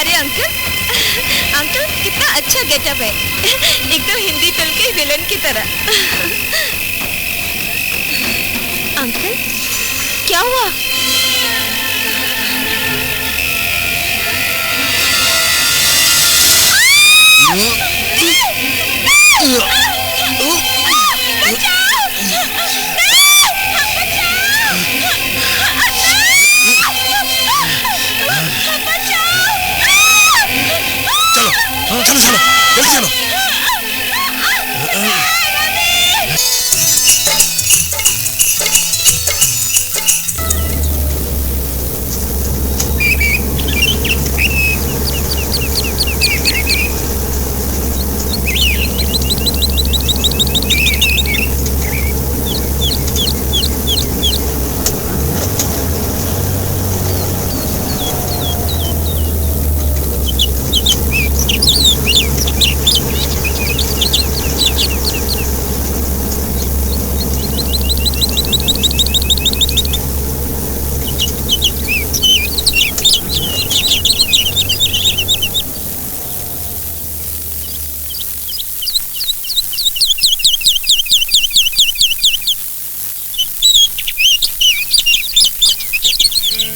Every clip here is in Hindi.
अरे अंकल, अंकल कितना अच्छा गेटअप है, एकदम हिंदी फिल्म के विलन की तरह। अंकल क्या हुआ? चलो चलो जल्दी चलो।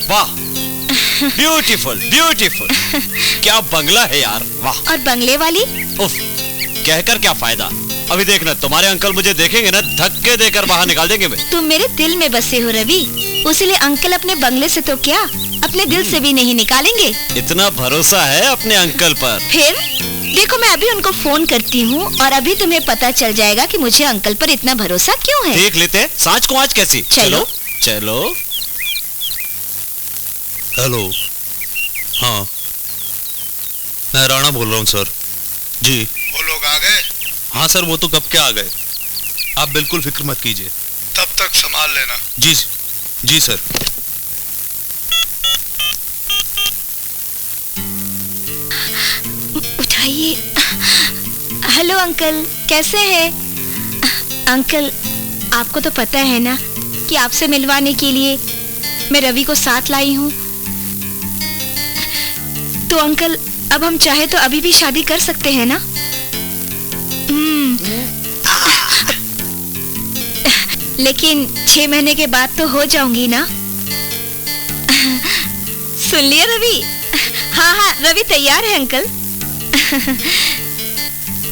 वाह, ब्यूटीफुल ब्यूटीफुल। क्या बंगला है यार, वाह। और बंगले वाली? उफ, कहकर क्या फायदा। अभी देखना, तुम्हारे अंकल मुझे देखेंगे ना, धक्के देकर बाहर निकाल देंगे। तुम मेरे दिल में बसे हो रवि, उसीलिए अंकल अपने बंगले से तो क्या, अपने दिल से भी नहीं निकालेंगे। इतना भरोसा है अपने अंकल पर? फिर देखो, मैं अभी उनको फोन करती हूँ और अभी तुम्हें पता चल जाएगा कि मुझे अंकल पर इतना भरोसा क्यों है। देख लेते हैं सांच को आज कैसी। चलो चलो। हेलो, हाँ मैं राणा बोल रहा हूँ सर। जी वो लोग आ गए? हाँ सर, वो तो कब के आ गए, आप बिल्कुल फिक्र मत कीजिए। तब तक संभाल लेना। जी जी सर। उठाइए। हेलो अंकल, कैसे हैं? अंकल आपको तो पता है ना कि आपसे मिलवाने के लिए मैं रवि को साथ लाई हूँ। तो अंकल अब हम चाहे तो अभी भी शादी कर सकते हैं ना? लेकिन 6 महीने के बाद तो हो जाऊंगी ना? सुन लिया रवि? हाँ हाँ, रवि तैयार है अंकल।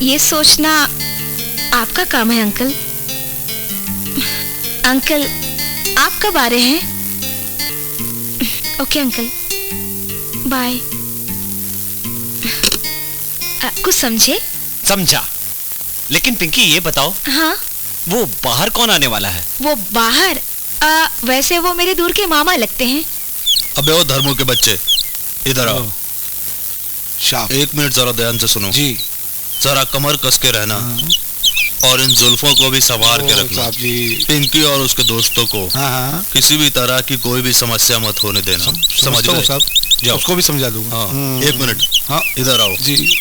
ये सोचना आपका काम है अंकल। अंकल आप कब आ रहे हैं? Okay uncle, bye. कुछ समझे? समझा, लेकिन पिंकी ये बताओ, हाँ वो बाहर कौन आने वाला है? वो बाहर वैसे वो मेरे दूर के मामा लगते हैं। अबे वो धर्मों के बच्चे, इधर आओ। एक मिनट जरा ध्यान से सुनो जी। जरा कमर कस के रहना और इन जुल्फों को भी संभाल के रखना। पिंकी और उसके दोस्तों को किसी भी तरह की कोई भी समस्या मत होने देना। समझ गए साहब? उसको भी समझा दूंगा। हाँ, एक मिनट। हाँ इधर आओ जी।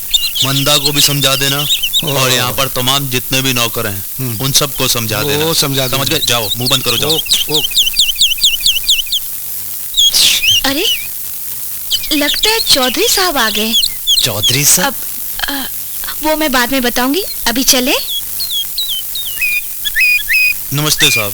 मंदा को भी समझा देना और यहाँ पर तमाम जितने भी नौकर हैं उन सबको समझा देना। समझा समझ गए? जाओ मुंह बंद करो, जाओ। अरे लगता है चौधरी साहब आ गए। चौधरी साहब? वो मैं बाद में बताऊंगी, अभी चले। नमस्ते साहब,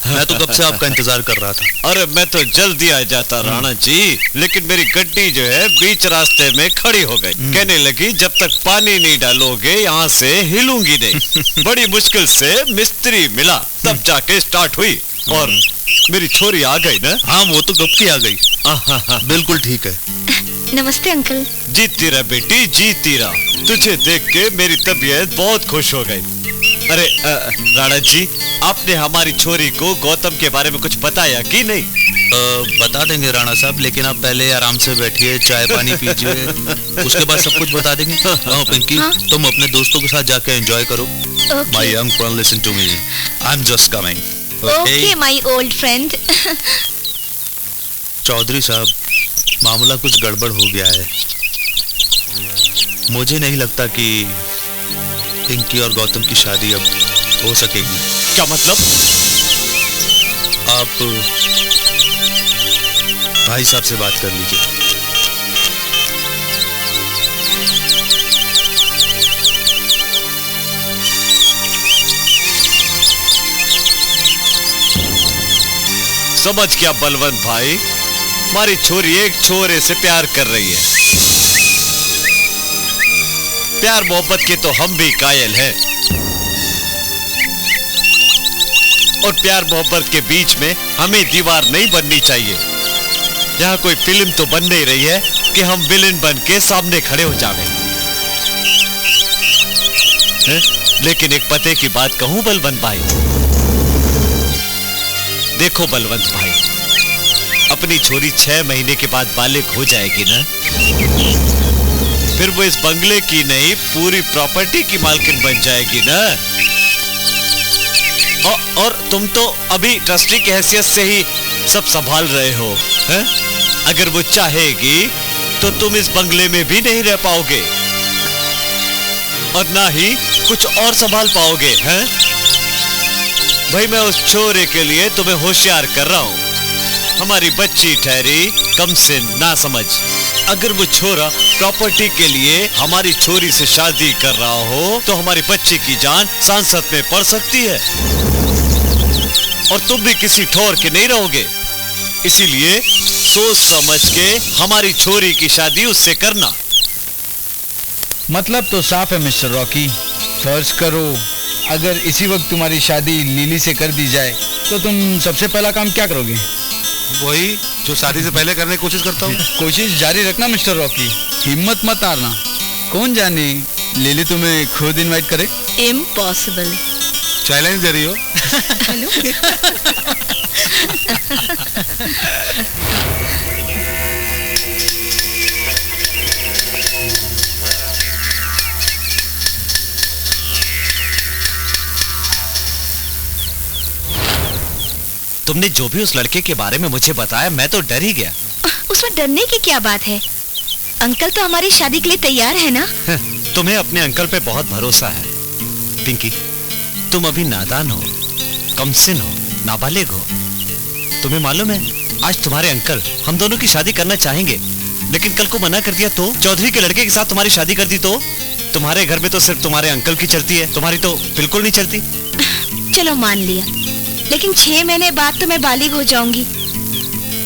मैं तो कब से आपका इंतजार कर रहा था। अरे मैं तो जल्दी आ जाता राणा जी, लेकिन मेरी गड्डी जो है बीच रास्ते में खड़ी हो गई। कहने लगी जब तक पानी नहीं डालोगे यहाँ से हिलूंगी नहीं। बड़ी मुश्किल से मिस्त्री मिला, तब जाके स्टार्ट हुई और मेरी छोरी आ गई ना। हाँ वो तो कब की आ गई। बिल्कुल ठीक है। नमस्ते अंकल। जीती रहा बेटी, जीती रहा। तुझे देख के मेरी तबीयत बहुत खुश हो गई। अरे राणा जी, आपने हमारी छोरी को गौतम के बारे में कुछ बताया कि नहीं? बता देंगे राणा साहब, लेकिन आप पहले आराम से बैठिए, चाय पानी पीजिए, उसके बाद सब कुछ बता देंगे। पिंकी, तुम अपने दोस्तों के साथ जाके एंजॉय करो। My young friend, listen to me, I am just coming. Okay my old friend. Chaudhary साहब, मामला कुछ गड़बड़ हो गया है। मुझे नहीं लगता कि पिंकी और गौतम की शादी अब हो सकेगी। क्या मतलब? आप भाई साहब से बात कर लीजिए। समझ क्या बलवंत भाई, हमारी छोरी एक छोरे से प्यार कर रही है। प्यार मोहब्बत के तो हम भी कायल हैं, और प्यार मोहब्बत के बीच में हमें दीवार नहीं बननी चाहिए। यहाँ कोई फिल्म तो बन नहीं रही है कि हम विलेन बन के सामने खड़े हो जावे। लेकिन एक पते की बात कहूं बलवंत भाई, देखो बलवंत भाई, अपनी छोरी 6 महीने के बाद बालिग हो जाएगी ना, फिर वो इस बंगले की नहीं पूरी प्रॉपर्टी की मालकिन बन जाएगी ना। और तुम तो अभी ट्रस्टी की हैसियत से ही सब संभाल रहे हो, हैं? अगर वो चाहेगी तो तुम इस बंगले में भी नहीं रह पाओगे और ना ही कुछ और संभाल पाओगे, हैं? भाई मैं उस छोरे के लिए तुम्हें होशियार कर रहा हूं। हमारी बच्ची ठहरी कम से ना समझ, अगर वो छोरा प्रॉपर्टी के लिए हमारी छोरी से शादी कर रहा हो तो हमारी बच्ची की जान सांसत में पड़ सकती है, और तुम भी किसी ठोर के नहीं रहोगे। इसीलिए सोच समझ के हमारी छोरी की शादी उससे करना। मतलब तो साफ है मिस्टर रॉकी, फर्ज करो अगर इसी वक्त तुम्हारी शादी लिली से कर दी जाए तो तुम सबसे पहला काम क्या करोगे? वही जो शादी से पहले करने की कोशिश करता हूँ। कोशिश जारी रखना मिस्टर रॉकी, हिम्मत मत हारना। कौन जाने लिली तुम्हें खुद इनवाइट करे। इम्पॉसिबल। चैलेंज दे रही हो? हेलो। तुमने जो भी उस लड़के के बारे में मुझे बताया मैं तो डर ही गया। उसमें डरने की क्या बात है? अंकल तो हमारी शादी के लिए तैयार है ना। तुम्हें अपने अंकल पे बहुत भरोसा है पिंकी। तुम अभी नादान हो, कमसिन हो, नाबालिग हो। तुम्हें मालूम है आज तुम्हारे अंकल हम दोनों की शादी करना चाहेंगे, लेकिन कल को मना कर दिया तो? चौधरी के लड़के के साथ तुम्हारी शादी कर दी तो? तुम्हारे घर में तो सिर्फ तुम्हारे अंकल की चलती है, तुम्हारी तो बिल्कुल नहीं चलती। चलो मान लिया, लेकिन 6 महीने बाद तो मैं बालिग हो जाऊंगी,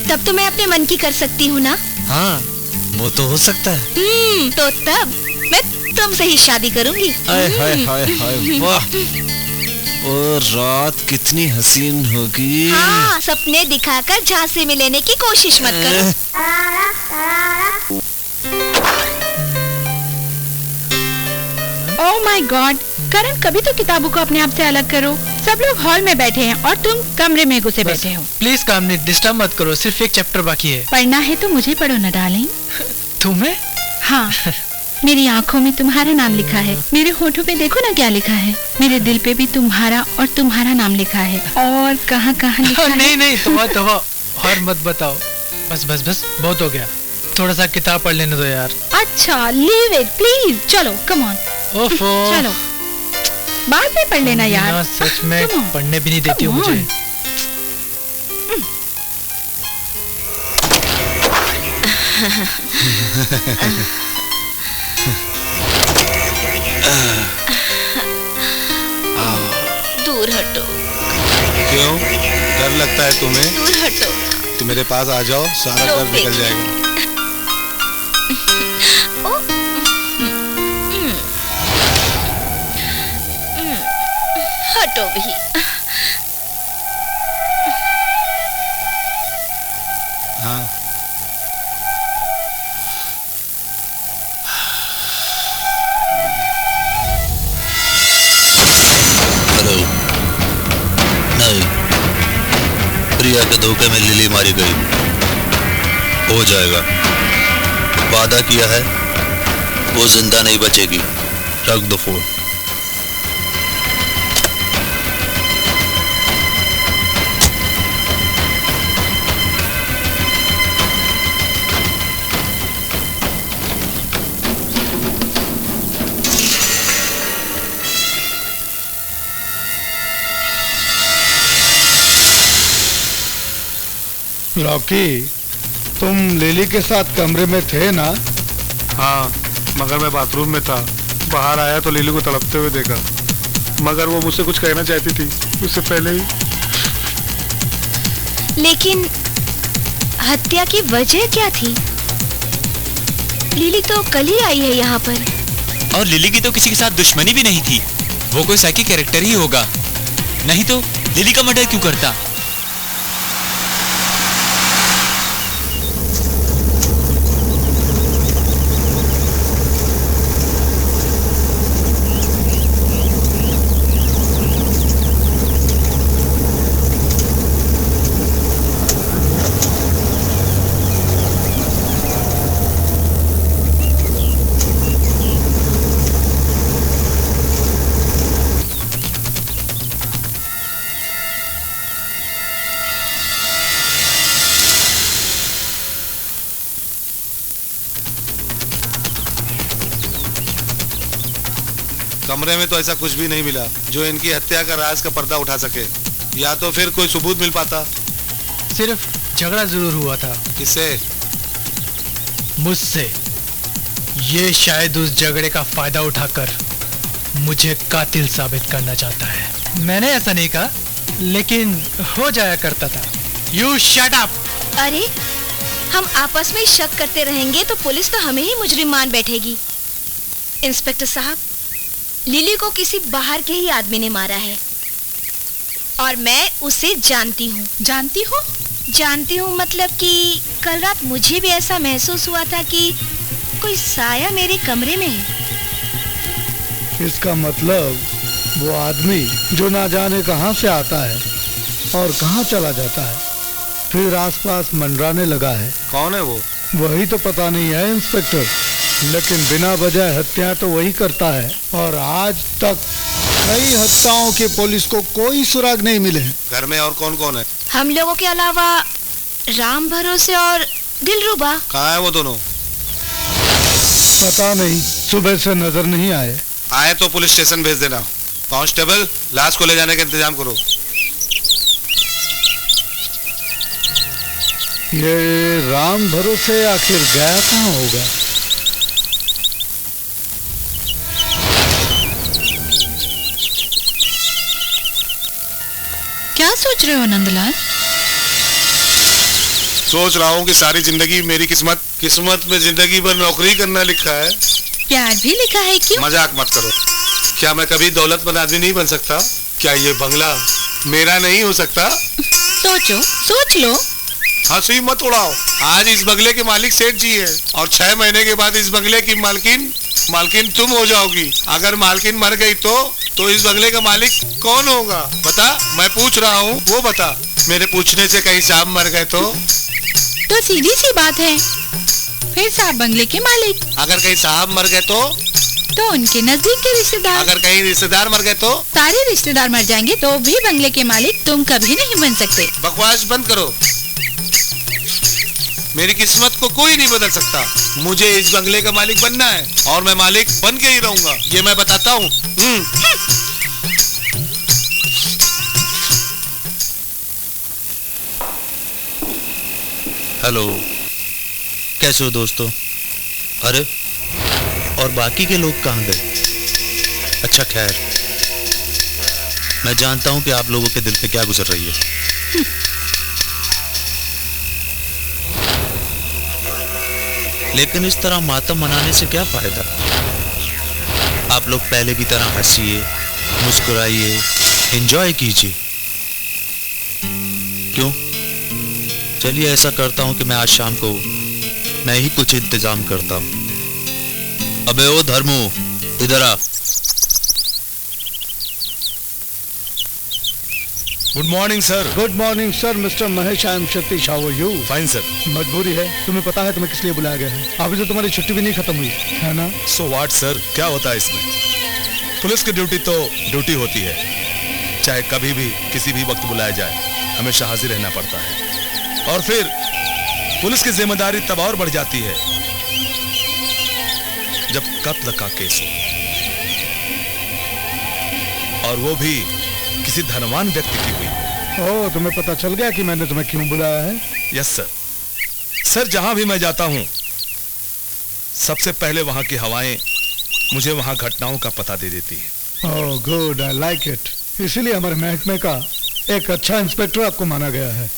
तब तो मैं अपने मन की कर सकती हूँ ना। हाँ वो तो हो सकता है। तो तब मैं तुमसे ही शादी करूंगी। हाय हाय हाय हाय वाह, और रात कितनी हसीन होगी। हाँ, सपने दिखाकर झांसे में लेने की कोशिश मत करो। ओह माय गॉड, करण कभी तो किताबों को अपने आप से अलग करो। सब लोग हॉल में बैठे हैं और तुम कमरे में घुसे बैठे हो। प्लीज कामनी, डिस्टर्ब मत करो, सिर्फ एक चैप्टर बाकी है। पढ़ना है तो मुझे पढ़ो ना डार्लिंग। तुम्हें? हाँ, मेरी आंखों में तुम्हारा नाम लिखा है, मेरे होठों पे देखो ना क्या लिखा है, मेरे दिल पे भी तुम्हारा और तुम्हारा नाम लिखा है, और कहाँ कहाँ लिखा है। नहीं नहीं, तोबा और मत बताओ, बस बस बस बहुत हो गया, थोड़ा सा किताब पढ़ लेने दो यार। अच्छा लीव इट प्लीज, चलो कम ऑन। ओफो, चलो बाद में पढ़ लेना यार। सच में पढ़ने भी नहीं देती हो मुझे। दूर हटो। क्यों, डर लगता है तुम्हें? दूर हटो ना। तुम मेरे पास आ जाओ, सारा डर निकल जाएगा। हटो भी। हाँ हेलो। नहीं, प्रिया के धोखे में लिली मारी गई। हो जाएगा, वादा किया है, वो जिंदा नहीं बचेगी। रख दो फोन। रॉकी, तुम लिली के साथ कमरे में थे ना? हाँ, मगर मैं बाथरूम में था। बाहर आया तो लिली को तड़पते हुए देखा, मगर वो मुझसे कुछ कहना चाहती थी उससे पहले ही। लेकिन हत्या की वजह क्या थी? लिली तो कल ही आई है यहाँ पर। और लिली की तो किसी के साथ दुश्मनी भी नहीं थी। वो कोई साइकिक कैरेक्टर ही होगा, नहीं तो लिली का मर्डर क्यों करता? कमरे में तो ऐसा कुछ भी नहीं मिला जो इनकी हत्या का राज का पर्दा उठा सके, या तो फिर कोई सबूत मिल पाता। सिर्फ झगड़ा जरूर हुआ था। किससे? मुझसे। ये शायद उस झगड़े का फायदा उठाकर मुझे कातिल साबित करना चाहता है। मैंने ऐसा नहीं कहा, लेकिन हो जाया करता था। You shut up. अरे, हम आपस में शक करते रहेंगे तो पुलिस तो हमें ही मुजरिम मान बैठेगी। इंस्पेक्टर साहब, लिली को किसी बाहर के ही आदमी ने मारा है और मैं उसे जानती हूँ। जानती हो? जानती हूँ मतलब कि कल रात मुझे भी ऐसा महसूस हुआ था कि कोई साया मेरे कमरे में है। इसका मतलब वो आदमी जो ना जाने कहां से आता है और कहां चला जाता है, फिर आसपास मंडराने लगा है। कौन है वो? वही तो पता नहीं है इंस्पेक्टर, लेकिन बिना वजह हत्या तो वही करता है और आज तक कई हत्याओं के पुलिस को कोई सुराग नहीं मिले। घर में और कौन कौन है? हम लोगों के अलावा राम भरोसे और दिलरुबा। कहाँ है वो दोनों? पता नहीं, सुबह से नजर नहीं आए। आए तो पुलिस स्टेशन भेज देना। कांस्टेबल, लाश को ले जाने का इंतजाम करो। ये राम भरोसे आखिर गया कहाँ होगा? क्या सोच रहे हो नंदलाल? सोच रहा हूँ कि सारी जिंदगी मेरी किस्मत में जिंदगी भर नौकरी करना लिखा है। प्यार भी लिखा है क्यों? मजाक मत करो। क्या मैं कभी दौलतमंद आदमी नहीं बन सकता? क्या ये बंगला मेरा नहीं हो सकता? सोचो, सोच लो। हंसी मत उड़ाओ। आज इस बंगले के मालिक सेठ जी है और 6 महीने के बाद इस बंगले की मालकिन तुम हो जाओगी। अगर मालकिन मर गई तो इस बंगले का मालिक कौन होगा? बता, मैं पूछ रहा हूँ, वो बता। मेरे पूछने से कहीं साहब मर गए तो सीधी सी बात है, फिर साहब बंगले के मालिक। अगर कहीं साहब मर गए तो उनके नजदीक के रिश्तेदार। अगर कहीं रिश्तेदार मर गए तो सारे रिश्तेदार मर जाएंगे तो भी बंगले के मालिक तुम कभी नहीं बन सकते। बकवास बंद करो। मेरी किस्मत को कोई नहीं बदल सकता। मुझे इस बंगले का मालिक बनना है और मैं मालिक बन के ही रहूंगा, ये मैं बताता हूँ। हेलो, कैसे हो दोस्तों? अरे, और बाकी के लोग कहाँ गए? अच्छा खैर, मैं जानता हूँ कि आप लोगों के दिल पे क्या गुजर रही है। लेकिन इस तरह मातम मनाने से क्या फायदा? आप लोग पहले की तरह हंसिए, मुस्कुराइए, एंजॉय कीजिए। क्यों? चलिए ऐसा करता हूं कि मैं आज शाम को मैं ही कुछ इंतजाम करता हूं। अबे ओ धर्मू, इधर आ। Good morning sir. Good morning sir, mister Mahesh, I am Satish, how are you? Fine sir. मजबूरी है, तुम्हें पता है तुम्हें किस लिए बुलाया गया है। अभी तो तुम्हारी छुट्टी भी नहीं खत्म हुई है ना? सो व्हाट सर, क्या होता है इसमें? पुलिस की ड्यूटी तो ड्यूटी होती है, चाहे कभी भी किसी भी वक्त बुलाया जाए, हमेशा हाजिर रहना पड़ता है। और फिर पुलिस की जिम्मेदारी तब और बढ़ जाती है जब कत्ल का केस हो, और वो भी किसी धनवान व्यक्ति की हुई। ओह, तुम्हें पता चल गया कि मैंने तुम्हें क्यों बुलाया है? Yes sir. सर, जहां भी मैं जाता हूं सबसे पहले वहां की हवाएं मुझे वहां घटनाओं का पता दे देती है। Oh good, I like it. इसीलिए हमारे महकमे का एक अच्छा इंस्पेक्टर आपको माना गया है।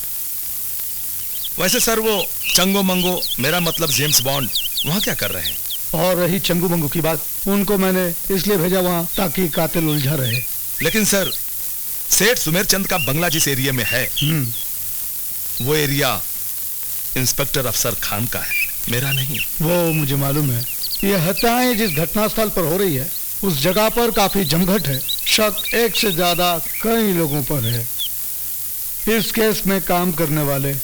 वैसे सर वो चंगो मंगो, मेरा मतलब जेम्स बॉन्ड, वहाँ क्या कर रहे हैं? और रही चंगू मंगू की बात, उनको मैंने इसलिए भेजा वहाँ ताकि कातिल उलझा रहे। लेकिन सर, सेठ सुमेरचंद का बंगला जिस एरिया में है, वो एरिया इंस्पेक्टर अफसर खान का है, मेरा नहीं। वो मुझे मालूम है। ये हत्याएं जिस घटनास्थल पर हो रही है, उस जगह पर काफी जमघट है। शक एक से ज्यादा कई लोगों पर है। इस केस में काम करने वाले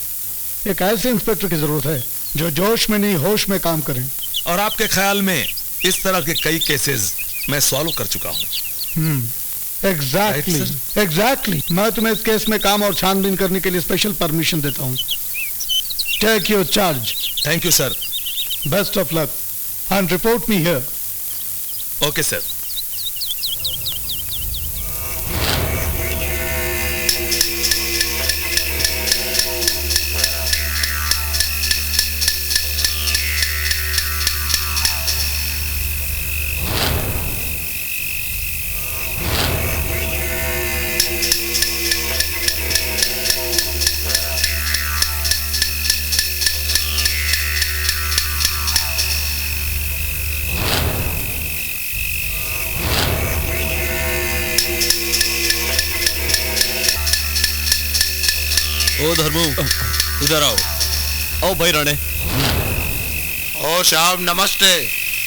एक ऐसे इंस्पेक्टर की जरूरत है जो जोश में नहीं होश में काम करें। और आपके ख्याल में इस तरह के कई केसेस मैं सॉल्व कर चुका हूँ। एग्जैक्टली। मैं तुम्हें इस केस में काम और छानबीन करने के लिए स्पेशल परमिशन देता हूँ। Take your charge. Thank you sir. Best of luck and report me here. Okay sir. ओ धर्मू, इधर आओ। आओ भाई राणे। ओ साहब नमस्ते।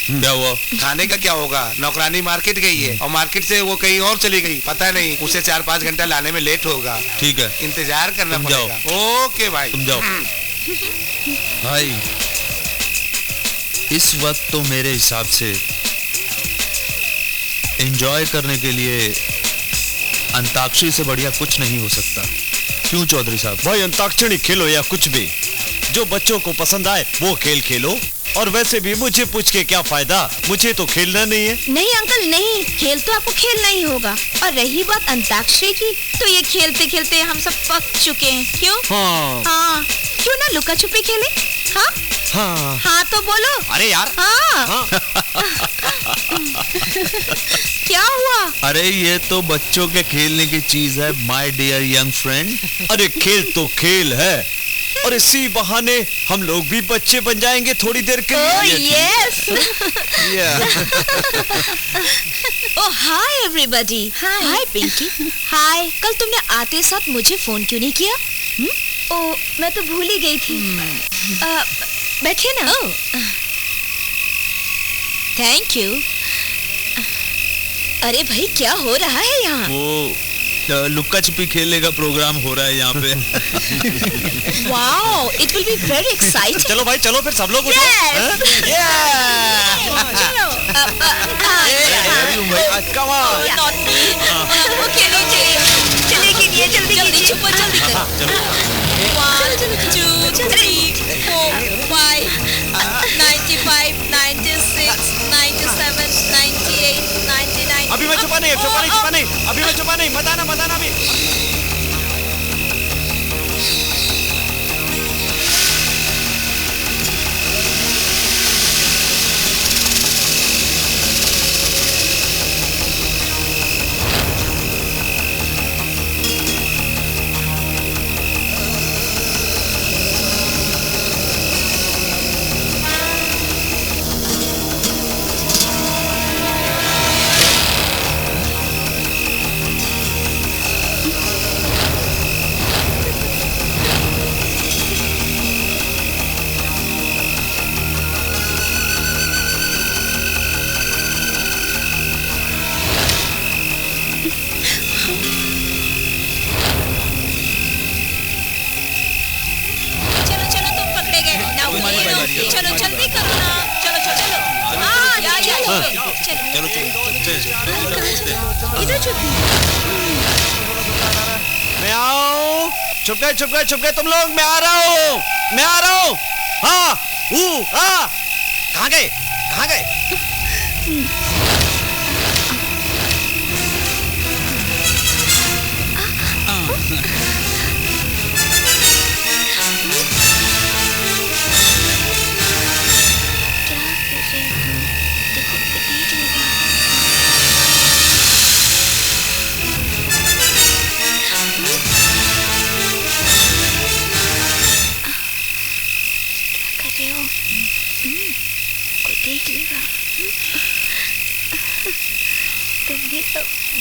क्या हुआ? खाने का क्या होगा? नौकरानी मार्केट गई है और मार्केट से वो कहीं और चली गई, पता नहीं। उसे 4-5 घंटा लाने में लेट होगा। ठीक है, इंतजार करना पड़ेगा। ओके भाई। तुम जाओ। भाई इस वक्त तो मेरे हिसाब से एंजॉय करने के लिए अंताक्षरी से बढ़िया कुछ नहीं हो सकता। क्यों चौधरी साहब? भाई अंताक्षरी खेलो या कुछ भी, जो बच्चों को पसंद आए वो खेल खेलो। और वैसे भी मुझे पूछ के क्या फायदा, मुझे तो खेलना नहीं है। नहीं अंकल नहीं, खेल तो आपको खेलना ही होगा। और रही बात अंताक्षरी की, तो ये खेलते खेलते हम सब पक चुके हैं। क्यों? हाँ। क्यों ना लुका छुपी खेले? हाँ हाँ हाँ तो बोलो। अरे यार हाँ। क्या हुआ? अरे ये तो बच्चों के खेलने की चीज है माय डियर यंग फ्रेंड। अरे खेल तो खेल है, और इसी बहाने हम लोग भी बच्चे बन जाएंगे थोड़ी देर के लिए। यस। ओह हाय एवरीबॉडी। हाय पिंकी। हाय। कल तुमने आते साथ मुझे फोन क्यों नहीं किया? ओह मैं तो भूल ही गई थी। बैठिए ना। Thank you. अरे भाई क्या हो रहा है यहाँ? वो लुक्का छुपी खेलने का प्रोग्राम हो रहा है यहाँ पे। Wow, it will be very exciting. चलो भाई चलो फिर सब लोग उठो। चलो। चलिए कीजिए, जल्दी कीजिए। छुपो जल्दी करो। 1 2 3 4 5 95 96 97 98 99। अभी मैं छुपा नहीं, अभी मैं छुपा नहीं, मत आना अभी। चलो जल्दी करो ना। चलो इधर छुपी। मैं आओ। छुप गए तुम लोग। मैं आ रहा हूँ। हाँ कहाँ गए?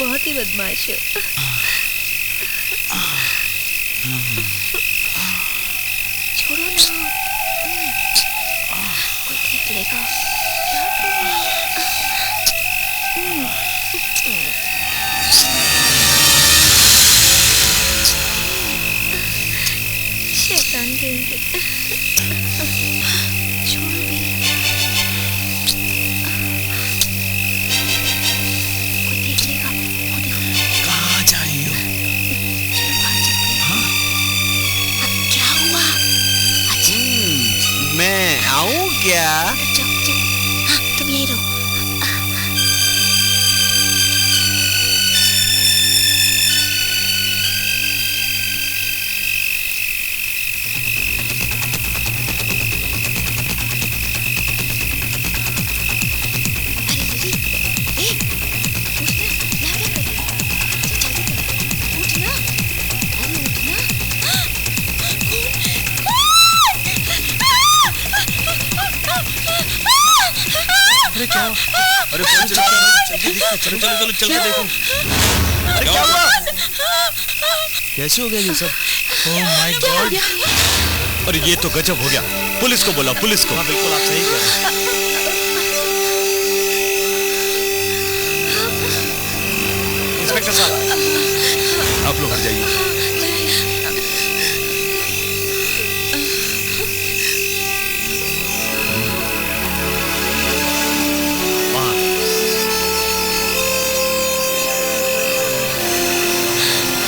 बहुत ही बदमाश हो। छोड़ो ना, कोई देख लेगा। क्या शैतान कहेंगे। छोड़ो भी, कोई देख लेगा। वो देखो कहाँ जा रही हो? चलो बाहर चलते हैं। हाँ? क्या हुआ? अच्छा मैं आऊं क्या? चल चल, हाँ तुम यहीं रहो। अरे क्या? अरे चलो चल के देखो। अरे क्या हुआ? कैसे हो गया ये सब? Oh my God! अरे ये तो गजब हो गया। पुलिस को बोला, पुलिस को। हाँ बिल्कुल, आप सही कह रहे हैं। इंस्पेक्टर साहब, आप लोग हट जाइए।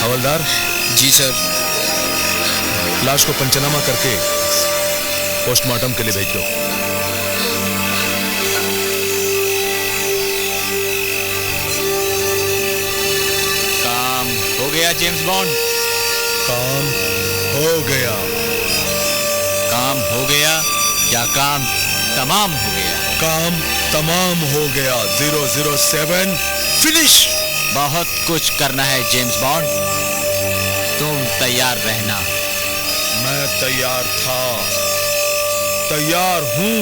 हवलदार जी सर। लाश को पंचनामा करके पोस्टमार्टम के लिए भेज दो। काम हो गया जेम्स बॉन्ड। काम हो गया। काम हो गया क्या? काम तमाम हो गया। काम तमाम हो गया। 007 फिनिश। बहुत कुछ करना है जेम्स बॉन्ड, तुम तैयार रहना। मैं तैयार था, तैयार हूं,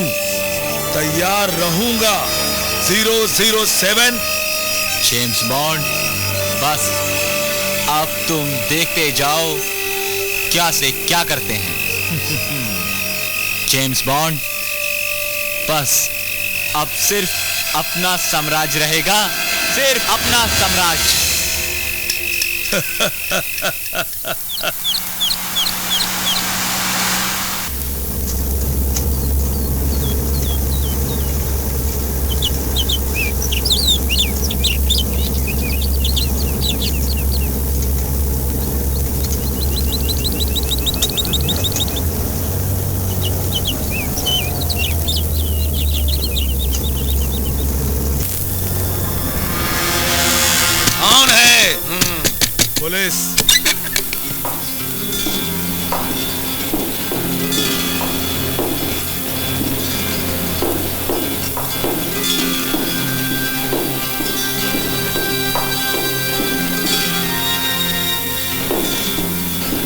तैयार रहूंगा। 007 जेम्स बॉन्ड, बस अब तुम देखते जाओ क्या से क्या करते हैं। जेम्स बॉन्ड, बस अब सिर्फ अपना साम्राज्य रहेगा, सिर्फ अपना साम्राज्य। कौन है? पुलिस।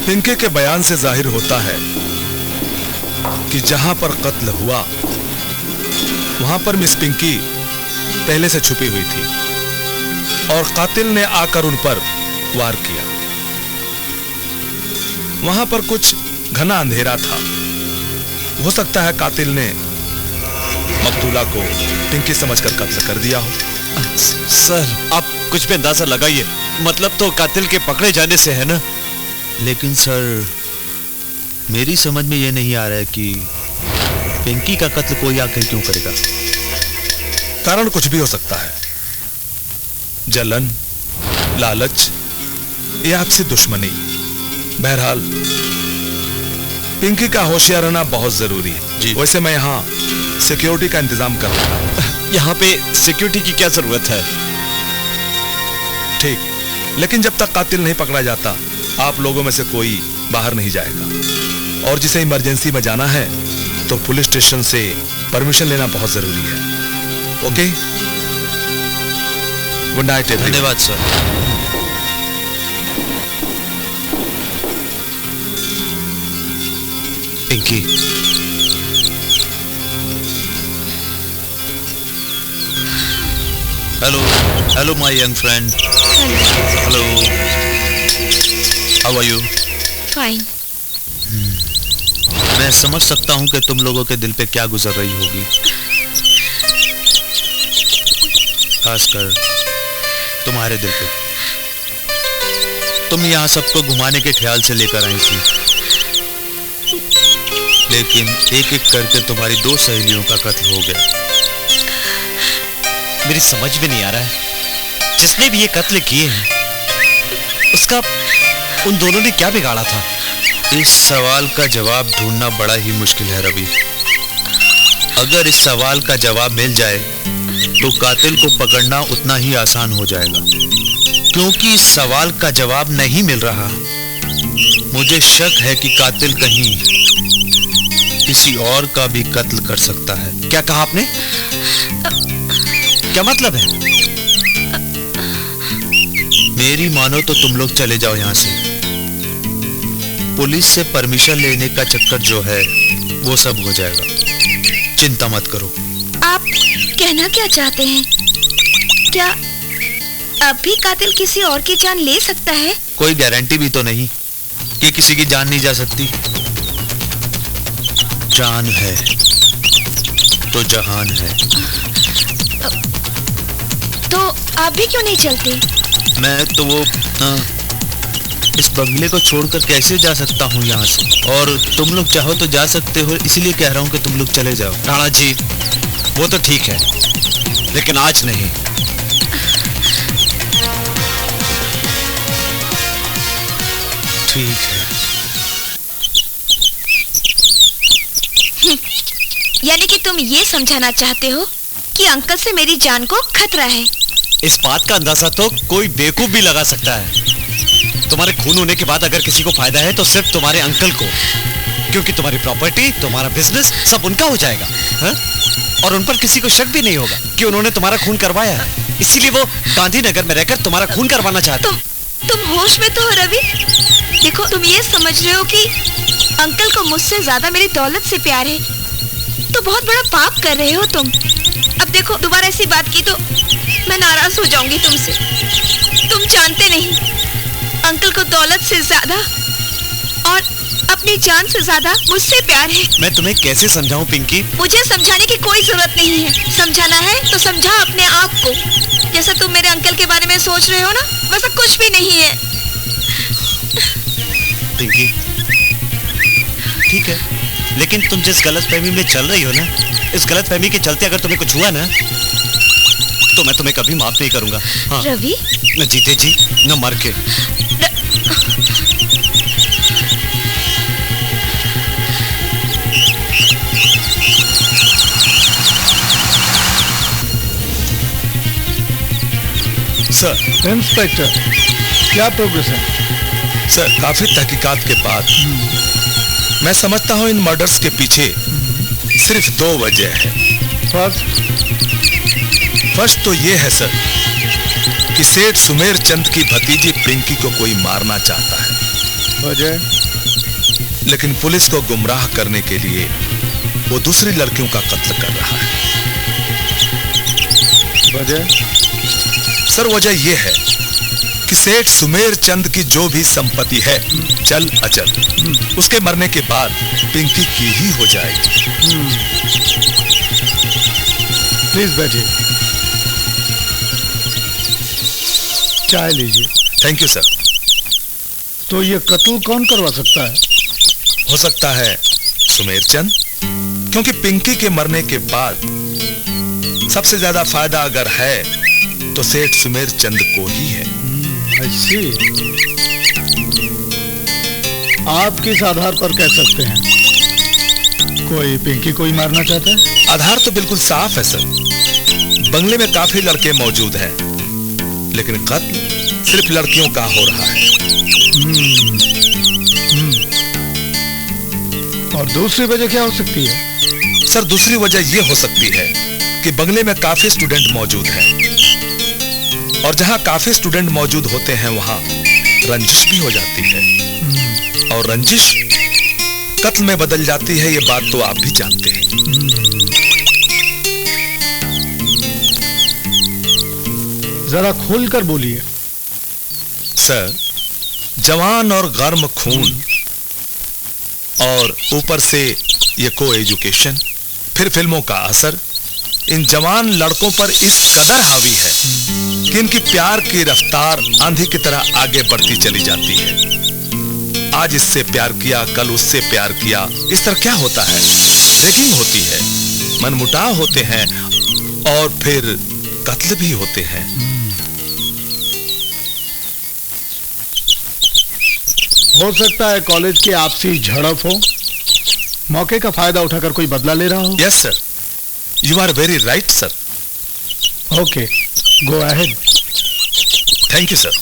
पिंकी के बयान से जाहिर होता है कि जहां पर कत्ल हुआ वहां पर मिस पिंकी पहले से छुपी हुई थी और कातिल ने आकर उन पर वार किया। वहां पर कुछ घना अंधेरा था। हो सकता है कातिल ने मकतूला को पिंकी समझकर कत्ल कर दिया हो। सर, आप कुछ भी अंदाजा लगाइए, मतलब तो कातिल के पकड़े जाने से है ना। लेकिन सर, मेरी समझ में यह नहीं आ रहा है कि पिंकी का कत्ल कोई आखिर क्यों करेगा। कारण कुछ भी हो सकता है, जलन, लालच या आपसी दुश्मनी। बहरहाल पिंकी का होशियार रहना बहुत जरूरी है। जी। वैसे मैं यहाँ सिक्योरिटी का इंतजाम कर रहा हूँ। यहाँ पे सिक्योरिटी की क्या जरूरत है? ठीक, लेकिन जब तक कातिल नहीं पकड़ा जाता आप लोगों में से कोई बाहर नहीं जाएगा। और जिसे इमरजेंसी में जाना है तो पुलिस स्टेशन से परमिशन लेना बहुत जरूरी है। Okay, good night. धन्यवाद sir. Pinky, hello my young friend. Hello, how are you? Fine. मैं समझ सकता हूँ कि तुम लोगों के दिल पे क्या गुजर रही होगी, खासकर तुम्हारे दिल पे। तुम यहाँ सबको घुमाने के ख्याल से लेकर आई थी, लेकिन एक एक करके तुम्हारी 2 सहेलियों का कत्ल हो गया। मेरी समझ में नहीं आ रहा है, जिसने भी ये कत्ल किए हैं उसका उन दोनों ने क्या बिगाड़ा था? इस सवाल का जवाब ढूंढना बड़ा ही मुश्किल है रवि। अगर इस सवाल का जवाब मिल जाए तो कातिल को पकड़ना उतना ही आसान हो जाएगा। क्योंकि इस सवाल का जवाब नहीं मिल रहा, मुझे शक है कि कातिल कहीं किसी और का भी कत्ल कर सकता है। क्या कहा आपने? क्या मतलब है? मेरी मानो तो तुम लोग चले जाओ यहाँ से। पुलिस से परमिशन लेने का चक्कर जो है वो सब हो जाएगा, चिंता मत करो। आप कहना क्या चाहते हैं? क्या अब भी कातिल किसी और की जान ले सकता है? कोई गारंटी भी तो नहीं कि किसी की जान नहीं जा सकती। जान है तो जहान है। तो आप भी क्यों नहीं चलते? मैं तो वो इस बंगले को छोड़कर कैसे जा सकता हूँ यहाँ से, और तुम लोग चाहो तो जा सकते हो, इसलिए कह रहा हूँ कि तुम लोग चले जाओ। राणा जी, वो तो ठीक है, लेकिन आज नहीं। ठीक है। यानी कि तुम ये समझाना चाहते हो कि अंकल से मेरी जान को खतरा है? इस बात का अंदाजा तो कोई बेवकूफ भी लगा सकता है। तुम्हारे खून होने के बाद अगर किसी को फायदा है तो सिर्फ तुम्हारे अंकल को, क्योंकि तुम्हारी प्रॉपर्टी, तुम्हारा बिजनेस सब उनका हो जाएगा, हा? और उन पर किसी को शक भी नहीं होगा कि उन्होंने तुम्हारा खून करवाया है। इसीलिए वो गांधीनगर में रहकर तुम्हारा खून करवाना चाहते। तुम होश में तो हो रवि? देखो, तुम ये समझ रहे हो कि अंकल को मुझसे ज्यादा मेरी दौलत से प्यार है, तो बहुत बड़ा पाप कर रहे हो तुम। अब देखो, दोबारा ऐसी बात की तो मैं नाराज हो जाऊंगी तुमसे। तुम जानते नहीं, अंकल को दौलत से ज्यादा और अपनी जान से ज्यादा मुझसे प्यार है। मैं तुम्हें कैसे समझाऊं पिंकी? मुझे समझाने की कोई जरूरत नहीं है। समझाना है तो समझाओ अपने आप को। जैसा तुम मेरे अंकल के बारे में सोच रहे हो ना, वैसा कुछ भी नहीं है। पिंकी, ठीक है, लेकिन तुम जिस गलतफहमी में चल रही हो ना, इस गलतफहमी के चलते अगर तुम्हें कुछ हुआ ना, तो मैं तुम्हें कभी माफ नहीं करूंगा। हाँ। रवि? न जीते जी न मर के। सर। इंस्पेक्टर, क्या प्रोग्रेस है? सर, काफी तहकीकात के बाद मैं समझता हूं इन मर्डर्स के पीछे सिर्फ 2 वजह है। फर्स्ट तो ये है सर कि सेठ सुमेर चंद की भतीजी पिंकी को कोई मारना चाहता है। वजह? लेकिन पुलिस को गुमराह करने के लिए वो दूसरी लड़कियों का कत्ल कर रहा है। वजह? सर, वजह यह है कि सेठ सुमेर चंद की जो भी संपत्ति है, चल अचल, उसके मरने के बाद पिंकी की ही हो जाएगी। प्लीज बैठिए, चाय लीजिए। Thank you sir. तो ये कत्ल कौन करवा सकता है? हो सकता है सुमेर चंद, क्योंकि पिंकी के मरने के बाद सबसे ज्यादा फायदा अगर है तो सेठ सुमेर चंद को ही है। I see। आप किस आधार पर कह सकते हैं कोई पिंकी को ही मारना चाहता है? आधार तो बिल्कुल साफ है सर। बंगले में काफी लड़के मौजूद हैं, लेकिन कत्ल सिर्फ लड़कियों का हो रहा है। और दूसरी वजह क्या हो सकती है? सर, दूसरी वजह यह हो सकती है कि बंगले में काफी स्टूडेंट मौजूद हैं, और जहां काफी स्टूडेंट मौजूद होते हैं वहां रंजिश भी हो जाती है, और रंजिश कत्ल में बदल जाती है। ये बात तो आप भी जानते हैं। जरा खोलकर बोलिए। सर, जवान और गर्म खून और ऊपर से ये को एजुकेशन, फिर फिल्मों का असर इन जवान लड़कों पर इस कदर हावी है कि इनकी प्यार की रफ्तार आंधी की तरह आगे बढ़ती चली जाती है। आज इससे प्यार किया, कल उससे प्यार किया, इस तरह क्या होता है? रैगिंग होती है, मनमुटाव होते हैं और फिर कत्ल भी होते हैं। हो सकता है कॉलेज की आपसी झड़प हो, मौके का फायदा उठाकर कोई बदला ले रहा हो। Yes sir, you are very right sir. Okay, go ahead. Thank you sir.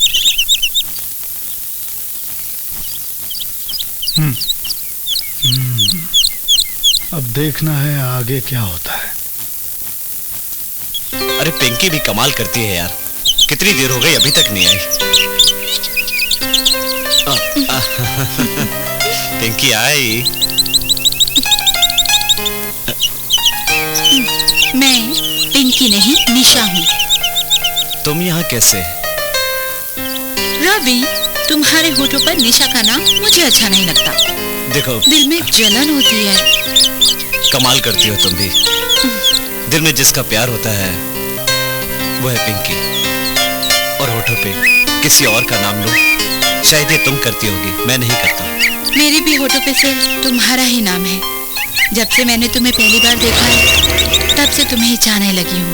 अब देखना है आगे क्या होता है। अरे पिंकी भी कमाल करती है यार, कितनी देर हो गई अभी तक नहीं आई। पिंकी आई। मैं पिंकी नहीं, निशा हूँ। तुम यहाँ कैसे? रवि, तुम्हारे होठों पर निशा का नाम मुझे अच्छा नहीं लगता। देखो, दिल में जलन होती है। कमाल करती हो तुम भी। दिल में जिसका प्यार होता है वो है पिंकी, और होठों पे किसी और का नाम लो, शायद ये तुम करती होगी, मैं नहीं करता। मेरी भी होठों पे सिर्फ तुम्हारा ही नाम है। जब से मैंने तुम्हें पहली बार देखा है, तब से तुम्हें ही चाहने लगी हूँ।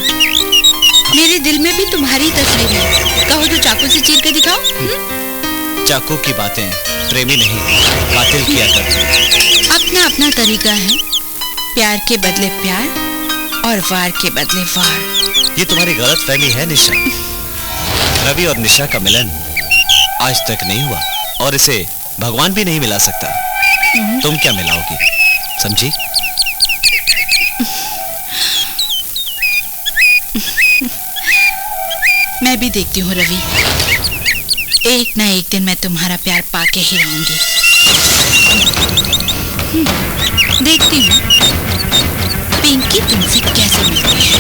मेरे दिल में भी तुम्हारी तस्वीर है। कहो तो चाकू से चीर के दिखाओ। चाकू की बातें प्रेमी नहीं, कातिल किया करते। अपना अपना तरीका है, प्यार के बदले प्यार और वार के बदले वार। ये तुम्हारी गलत फहमी है निशा। रवि और निशा का मिलन आज तक नहीं हुआ, और इसे भगवान भी नहीं मिला सकता। तुम क्या मिलाओगी, समझी? मैं भी देखती हूँ रवि, एक ना एक दिन मैं तुम्हारा प्यार पाके ही रहूंगी। देखती हूँ पिंकी तुमसे कैसे मिलती है।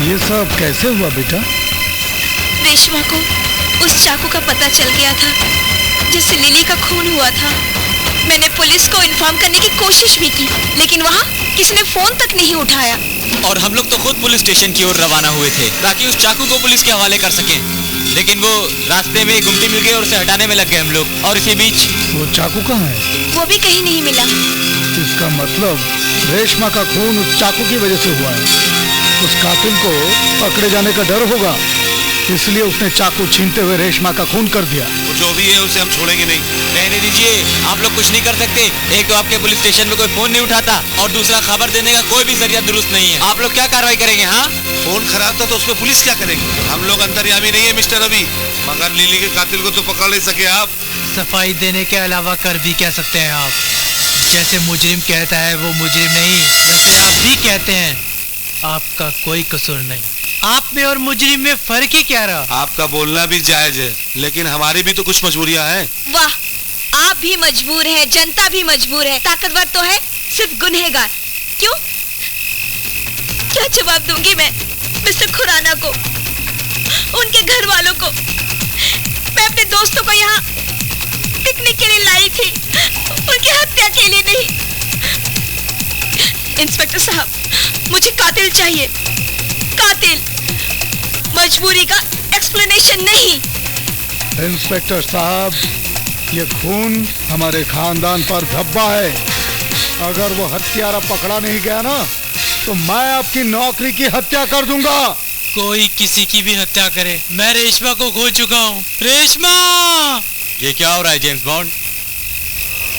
ये सब कैसे हुआ बेटा? रेशमा को उस चाकू का पता चल गया था जिससे लिली का खून हुआ था। मैंने पुलिस को इन्फॉर्म करने की कोशिश भी की, लेकिन वहाँ किसी ने फोन तक नहीं उठाया। और हम लोग तो खुद पुलिस स्टेशन की ओर रवाना हुए थे ताकि उस चाकू को पुलिस के हवाले कर सकें, लेकिन वो रास्ते में गुमटी मिल गई और उसे हटाने में लग गए हम लोग। और इसी बीच वो चाकू कहाँ है? वो भी कहीं नहीं मिला। इसका मतलब रेशमा का खून उस चाकू की वजह से हुआ है। उस कातिल को पकड़े जाने का डर होगा, इसलिए उसने चाकू छीनते हुए रेशमा का खून कर दिया। वो जो भी है उसे हम छोड़ेंगे नहीं। रहने दीजिए, आप लोग कुछ नहीं कर सकते। एक तो आपके पुलिस स्टेशन में कोई फोन नहीं उठाता, और दूसरा खबर देने का कोई भी जरिया दुरुस्त नहीं है। आप लोग क्या कार्रवाई करेंगे? हाँ, फोन खराब था तो उसमें पुलिस क्या करेगी? हम लोग अंतर्यामी नहीं है मिस्टर रवि, मगर लिली के कातिल को तो पकड़ नहीं सके आप। सफाई देने के अलावा कर भी क्या सकते हैं आप? जैसे मुजरिम कहता है वो मुजरिम नहीं, वैसे आप भी कहते हैं आपका कोई कसूर नहीं। आप में और मुजरिम में फर्क ही क्या रहा? आपका बोलना भी जायज है, लेकिन हमारी भी तो कुछ मजबूरियां हैं। वाह, आप भी मजबूर हैं, जनता भी मजबूर है, ताकतवर तो है सिर्फ गुनहगार। क्यों? क्या जवाब दूंगी मैं मिस्टर खुराना को, उनके घर वालों को? मैं अपने दोस्तों को यहाँ पिकनिक के लिए लाई थी, उनकी हत्या के लिए नहीं। इंस्पेक्टर साहब, मुझे कातिल चाहिए, कातिल, मजबूरी का एक्सप्लेनेशन नहीं। इंस्पेक्टर साहब, ये खून हमारे खानदान पर धब्बा है। अगर वो हत्यारा पकड़ा नहीं गया ना, तो मैं आपकी नौकरी की हत्या कर दूंगा। कोई किसी की भी हत्या करे, मैं रेशमा को खो चुका हूँ। रेशमा! ये क्या हो रहा है जेम्स बॉन्ड?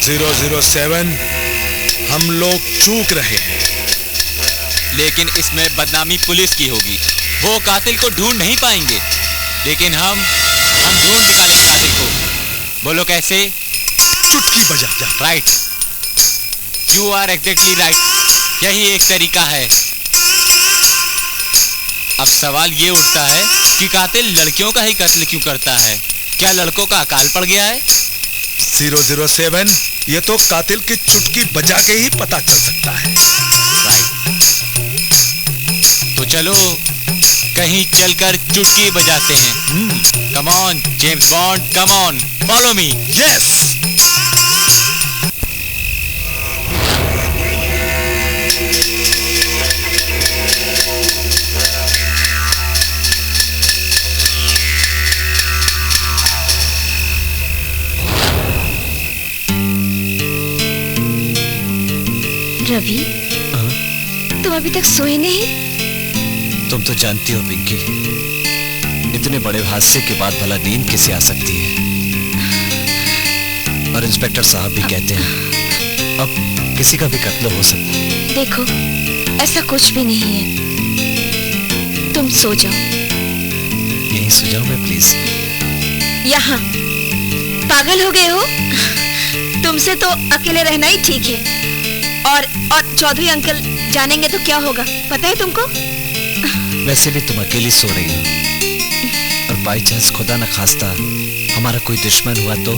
007, हम लोग चूक रहे हैं, लेकिन इसमें बदनामी पुलिस की होगी। वो कातिल को ढूंढ नहीं पाएंगे, लेकिन हम ढूंढ निकालेंगे कातिल को। बोलो कैसे? चुटकी बजा कर। Right, you are exactly right, यही एक तरीका है। अब सवाल ये उठता है कि कातिल लड़कियों का ही कत्ल क्यों करता है? क्या लड़कों का अकाल पड़ गया है? 007, ये तो कातिल की चुटकी बजा के ही पता चल सकता है। तो चलो कहीं चलकर चुटकी बजाते हैं। Come on James Bond, come on, follow me. Yes. Ravi, तुम अभी तक सोए नहीं? तुम तो जानती हो पिंकी, इतने बड़े हादसे के बाद भला नींद कैसे आ सकती है? और इंस्पेक्टर साहब भी कहते हैं अब किसी का भी कत्ल हो सकता है। देखो, ऐसा कुछ भी नहीं है, तुम सो जाओ। यहीं सो जाओ मैं प्लीज। यहाँ पागल हो गए हो? तुमसे तो अकेले रहना ही ठीक है। और चौधरी अंकल जानेंगे तो क्या होगा, पता है तुमको? वैसे भी तुम अकेली सो रही हो, और बाई चांस खुदा न खास्ता हमारा कोई दुश्मन हुआ तो?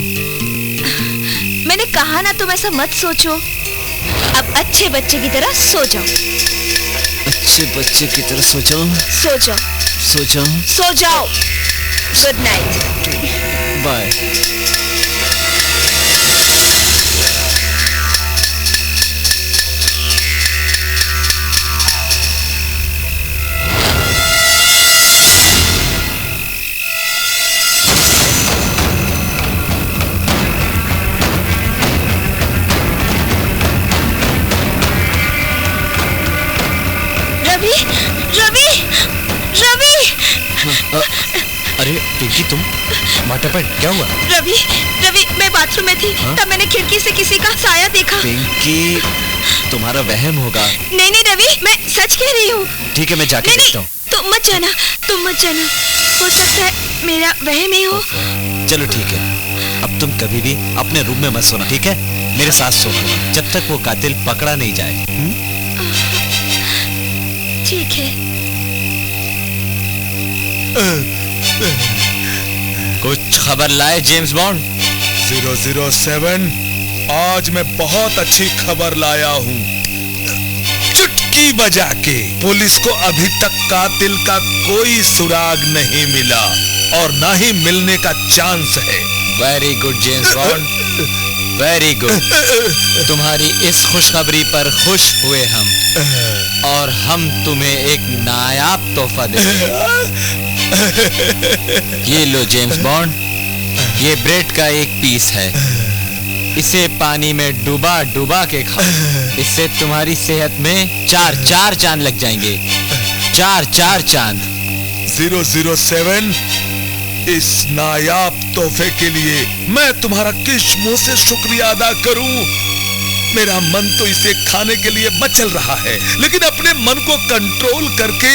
मैंने कहा ना, तुम ऐसा मत सोचो। अब अच्छे बच्चे की तरह सो जाओ। अच्छे बच्चे की तरह सो जाओ? सो जाओ, सो जाओ, सो जाओ। Good night, bye. अरे पिंकी, तुम माटापट क्या हुआ? रवि, मैं बाथरूम में थी, तब मैंने खिड़की से किसी का साया देखा। पिंकी, तुम्हारा वहम होगा। नहीं रवि, मैं सच कह रही हूँ। ठीक है, मैं जाके देखता हूँ। तुम मत जाना, हो सकता है मेरा वहम ही हो। चलो ठीक है, अब तुम कभी भी अपने रूम में मत सोना, ठीक है? मेरे साथ सो जब तक वो कातिल पकड़ा नहीं जाए। ठीक है। कुछ खबर लाए जेम्स बॉन्ड? 007, आज मैं बहुत अच्छी खबर लाया हूँ। चुटकी बजा के पुलिस को अभी तक कातिल का कोई सुराग नहीं मिला, और ना ही मिलने का चांस है। Very good James bond, very good. तुम्हारी इस खुशखबरी पर खुश हुए हम, और हम तुम्हें एक नायाब तोहफा देंगे। ये लो जेम्स बॉन्ड, ये ब्रेड का एक पीस है, इसे पानी में डुबा डुबा के खाओ। इससे तुम्हारी सेहत में 4 चांद लग जाएंगे, 4 चांद। 007, इस नायाब तोहफे के लिए मैं तुम्हारा किस मुंह से शुक्रिया अदा करूं? मेरा मन तो इसे खाने के लिए मचल रहा है, लेकिन अपने मन को कंट्रोल करके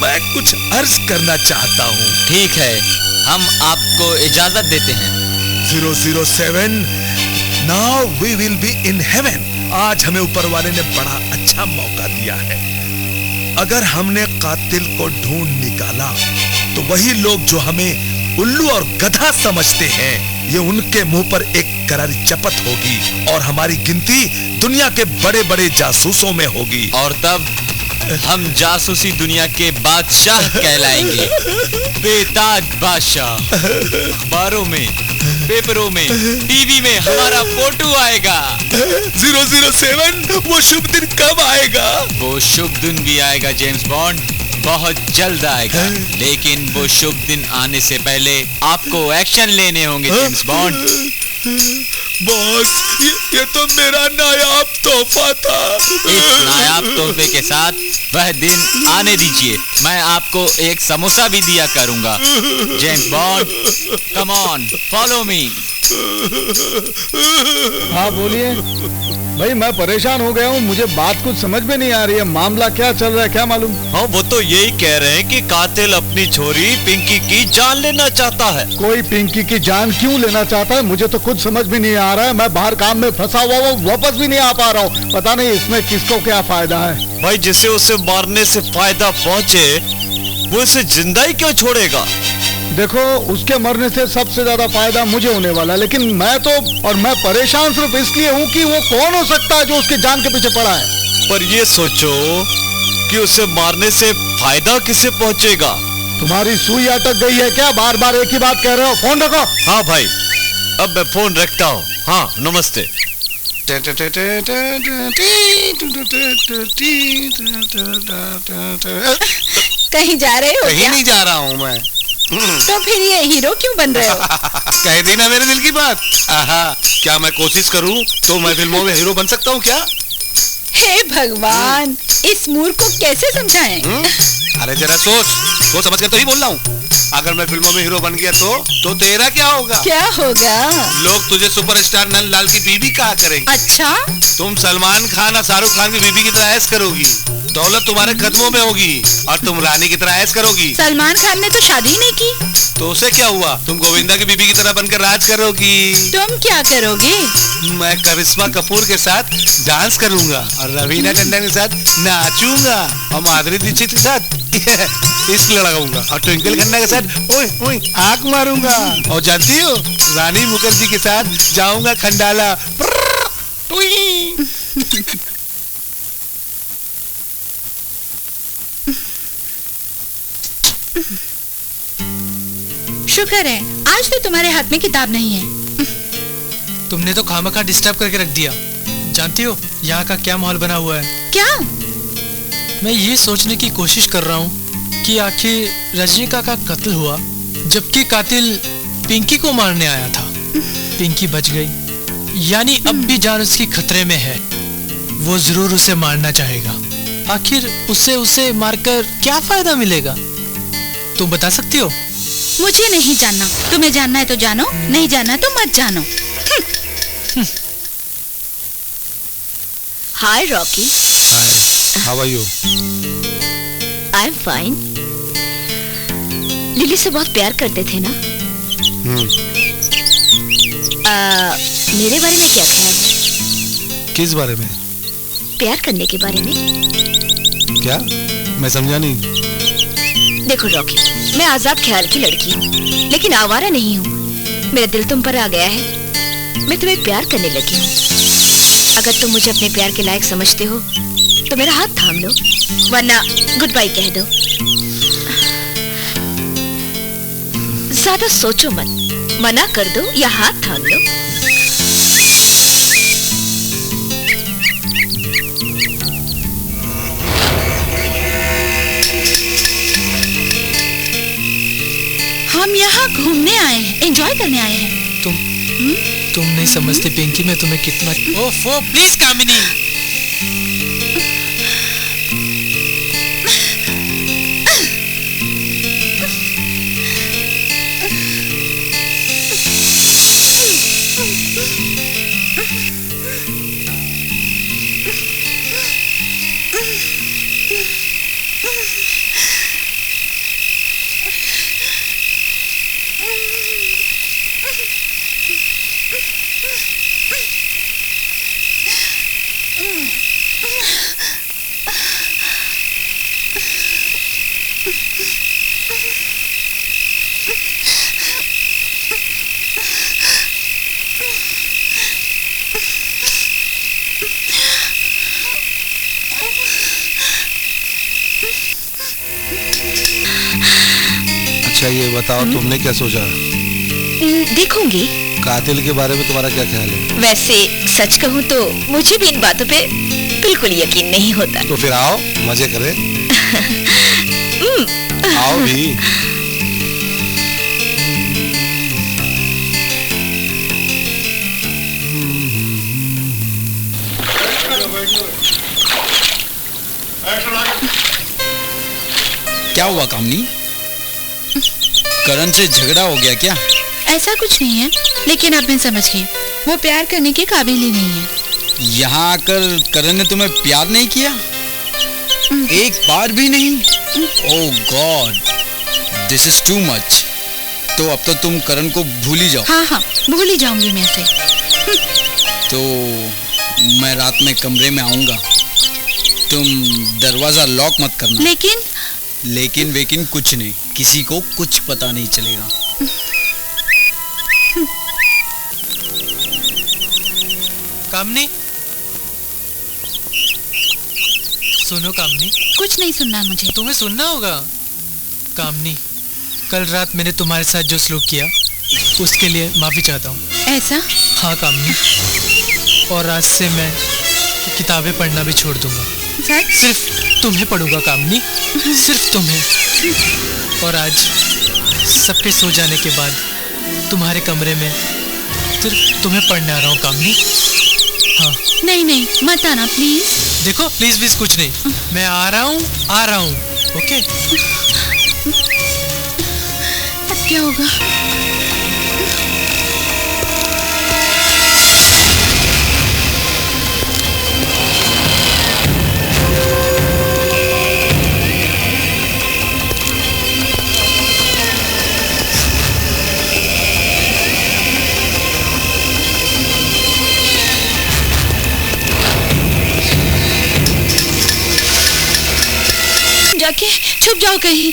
मैं कुछ अर्ज करना चाहता हूँ। ठीक है, हम आपको इजाजत देते हैं। 007, now we will be in heaven. आज हमें ऊपर वाले ने बड़ा अच्छा मौका दिया है। अगर हमने कातिल को ढूंढ निकाला तो वही लोग जो हमें उल्लू और गधा समझते हैं, ये उनके मुंह पर एक करारी चपत होगी और हमारी गिनती दुनिया के बड़े बड़े जासूसों में होगी। और तब हम जासूसी दुनिया के बादशाह कहलाएंगे, बेताज बादशाह। अखबारों में, पेपरों में, टीवी में हमारा फोटो आएगा। 007, वो शुभ दिन कब आएगा? वो शुभ दिन भी आएगा जेम्स बॉन्ड, बहुत जल्द आएगा। लेकिन वो शुभ दिन आने से पहले आपको एक्शन लेने होंगे जेम्स बॉन्ड। बॉस, ये तो मेरा नायाब तोहफा था। इस नायाब तोहफे के साथ वह दिन आने दीजिए, मैं आपको एक समोसा भी दिया करूंगा। James Bond, come on, follow मी। हाँ बोलिए भाई, मैं परेशान हो गया हूँ, मुझे बात कुछ समझ में नहीं आ रही है। मामला क्या चल रहा है, क्या मालूम? हाँ, वो तो यही कह रहे हैं कि कातिल अपनी छोरी पिंकी की जान लेना चाहता है। कोई पिंकी की जान क्यों लेना चाहता है, मुझे तो कुछ समझ में नहीं आ रहा है। मैं बाहर काम में फंसा हुआ हूँ, वापस भी नहीं आ पा रहा हूँ। पता नहीं इसमें किसको क्या फायदा है। भाई, जिसे उसे मारने से फायदा पहुँचे वो इसे जिंदा ही क्यों छोड़ेगा? देखो, उसके मरने से सबसे ज्यादा फायदा मुझे होने वाला है, लेकिन मैं परेशान सिर्फ इसलिए हूँ कि वो कौन हो सकता है जो उसकी जान के पीछे पड़ा है। पर ये सोचो कि उसे मारने से फायदा किसे पहुँचेगा? तुम्हारी सुई अटक गई है क्या? बार बार एक ही बात कह रहे हो। फोन रखो। हाँ भाई, अब मैं फोन रखता हूँ। हाँ, नमस्ते। कहीं जा रहे हो? कहीं नहीं जा रहा हूँ मैं। तो फिर ये हीरो क्यों बन रहे हो? कह दी ना मेरे दिल की बात। आहा, क्या मैं कोशिश करूं तो मैं फिल्मों में हीरो बन सकता हूँ क्या? हे भगवान, इस मूर्ख को कैसे समझाएं? अरे जरा सोच समझ कर तो ही बोल रहा हूँ। अगर मैं फिल्मों में हीरो बन गया तो तेरा क्या होगा? क्या होगा? लोग तुझे सुपरस्टार नंदलाल की बीबी कहा करेंगे। अच्छा? तुम सलमान खान और शाहरुख खान की बीबी की तरह ऐश करोगी। दौलत तुम्हारे कदमों में होगी और तुम रानी की तरह ऐश करोगी। सलमान खान ने तो शादी नहीं की। तो उसे क्या हुआ? तुम गोविंदा की बीबी की तरह बनकर राज करोगी। तुम क्या करोगे? मैं करिश्मा कपूर के साथ डांस करूंगा और रवीना टंडन के साथ नाचूंगा और माधुरी दीक्षित के साथ इश्क लगाऊंगा और ट्विंकल खन्ना के साथ ओए ओए आंख मारूंगा। और जानती हो, रानी मुखर्जी के साथ जाऊंगा खंडाला। शुक्र है आज तो तुम्हारे हाथ में किताब नहीं है। तुमने तो खामखा डिस्टर्ब करके रख दिया। जानती हो यहाँ का क्या माहौल बना हुआ है? क्या? मैं ये सोचने की कोशिश कर रहा हूँ कि आखिर रजनीका का कत्ल हुआ जबकि कातिल पिंकी को मारने आया था। पिंकी बच गई, यानी अब भी जान उसकी खतरे में है। वो जरूर उसे मारना चाहेगा। आखिर उसे मारकर क्या फायदा मिलेगा? तुम बता सकती हो? मुझे नहीं जानना। तुम्हें जानना है तो जानो, नहीं जानना तो मत जानो। Hi Rocky. How are you? I am fine. Lily से बहुत प्यार करते थे ना? मेरे बारे में क्या ख्याल है? किस बारे में? प्यार करने के बारे में। क्या? मैं समझा नहीं। देखो रॉकी, मैं आजाद ख्याल की लड़की हूँ, लेकिन आवारा नहीं हूँ। मेरा दिल तुम पर आ गया है, मैं तुम्हें प्यार करने लगी हूँ। अगर तुम मुझे अपने प्यार के लायक समझते हो तो मेरा हाथ थाम लो, वरना गुड बाय कह दो। ज्यादा सोचो मत, मना कर दो या हाथ थाम लो। हम यहाँ घूमने आए हैं, एंजॉय करने आए हैं। तुम नहीं समझते पिंकी, मैं तुम्हें कितना। ओफो, प्लीज कामिनी। अच्छा ये बताओ तुमने क्या सोचा? देखूंगी। कातिल के बारे में तुम्हारा क्या ख्याल है? वैसे सच कहूँ तो मुझे भी इन बातों पे बिल्कुल यकीन नहीं होता। तो फिर आओ मजे करें। आओ भी। क्या हुआ कामनी? करण से झगड़ा हो गया क्या? ऐसा कुछ नहीं है, लेकिन अब मैं समझ गई वो प्यार करने के काबिल ही नहीं है। यहाँ आकर करण ने तुम्हें प्यार नहीं किया? एक बार भी नहीं? Oh god, this is too much. तो अब तो तुम करण को भूल ही जाओ। हाँ हाँ, भूल ही जाऊंगी मैं इसे। तो मैं रात में कमरे में आऊंगा, तुम दरवाजा लॉक मत करना। लेकिन वेकिन कुछ नहीं, किसी को कुछ पता नहीं चलेगा। कामनी, सुनो कामनी। कुछ नहीं सुनना मुझे। तुम्हें सुनना होगा। कामनी, कल रात मैंने तुम्हारे साथ जो सलूक किया उसके लिए माफी चाहता हूँ। ऐसा? हाँ कामनी, और आज से मैं किताबें पढ़ना भी छोड़ दूंगा। सिर्फ तुम्हें पढ़ूंगा कामनी, सिर्फ तुम्हें। और आज सबके सो जाने के बाद तुम्हारे कमरे में सिर्फ तुम्हें पढ़ने आ रहा हूँ कामनी। हाँ। नहीं मत आना प्लीज। देखो प्लीज कुछ नहीं, मैं आ रहा हूँ। ओके? अब क्या होगा? जाके छुप जाओ कहीं।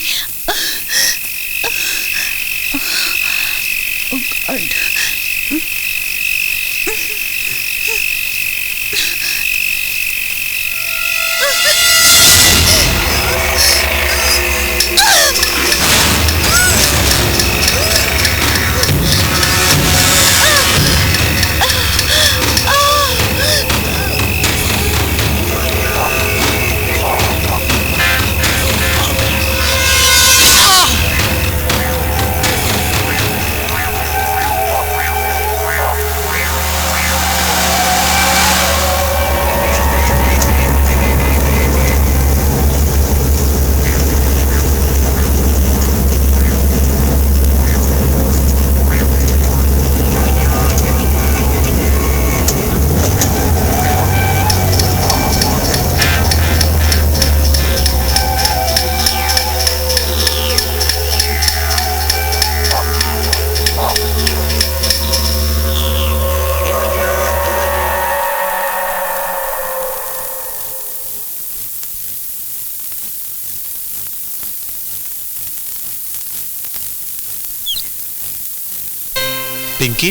पिंकी,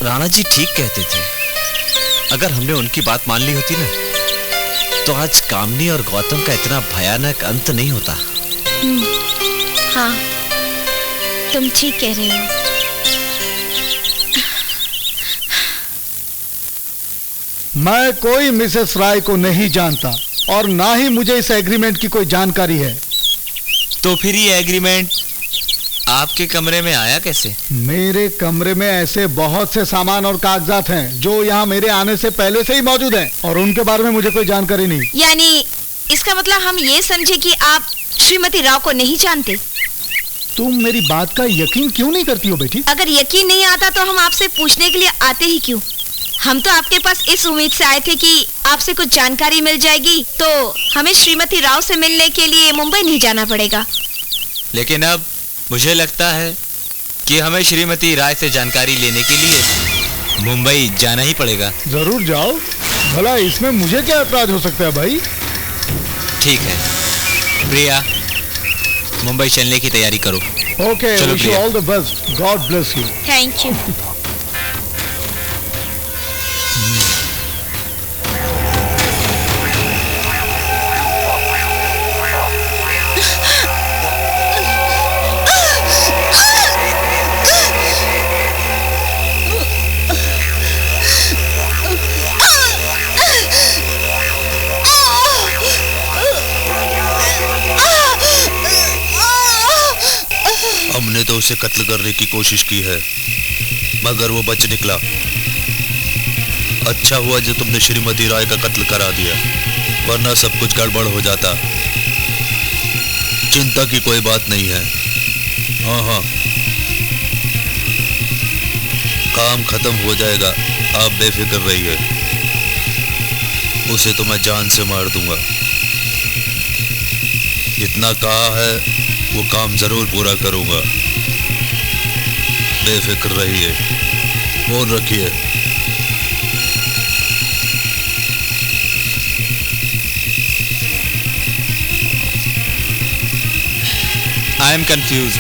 राणा जी ठीक कहते थे। अगर हमने उनकी बात मान ली होती ना, तो आज कामनी और गौतम का इतना भयानक अंत नहीं होता। हाँ, तुम ठीक कह रहे हो। मैं कोई मिसेस राय को नहीं जानता और ना ही मुझे इस एग्रीमेंट की कोई जानकारी है। तो फिर ये एग्रीमेंट आपके कमरे में आया कैसे? मेरे कमरे में ऐसे बहुत से सामान और कागजात हैं जो यहाँ मेरे आने से पहले से ही मौजूद हैं और उनके बारे में मुझे कोई जानकारी नहीं। यानी इसका मतलब हम ये समझे कि आप श्रीमती राव को नहीं जानते। तुम मेरी बात का यकीन क्यों नहीं करती हो बेटी? अगर यकीन नहीं आता तो हम आपसे पूछने के लिए आते ही क्यों? हम तो आपके पास इस उम्मीद से आए थे कि आपसे कुछ जानकारी मिल जाएगी तो हमें श्रीमती राव से मिलने के लिए मुंबई नहीं जाना पड़ेगा। लेकिन अब मुझे लगता है कि हमें श्रीमती राय से जानकारी लेने के लिए मुंबई जाना ही पड़ेगा। जरूर जाओ, भला इसमें मुझे क्या ऐतराज हो सकता है भाई? ठीक है प्रिया, मुंबई चलने की तैयारी करो। Okay, wish you all the best. God bless you. Thank you. उसे कत्ल करने की कोशिश की है, मगर वो बच निकला। अच्छा हुआ जो तुमने श्रीमती राय का कत्ल करा दिया, वरना सब कुछ गड़बड़ हो जाता। चिंता की कोई बात नहीं है। हाँ, काम खत्म हो जाएगा, आप बेफिक्र रहिए। उसे तो मैं जान से मार दूंगा। जितना कहा है वो काम जरूर पूरा करूंगा। बेफिक्र रहिए, फोन रखिए। I am confuse.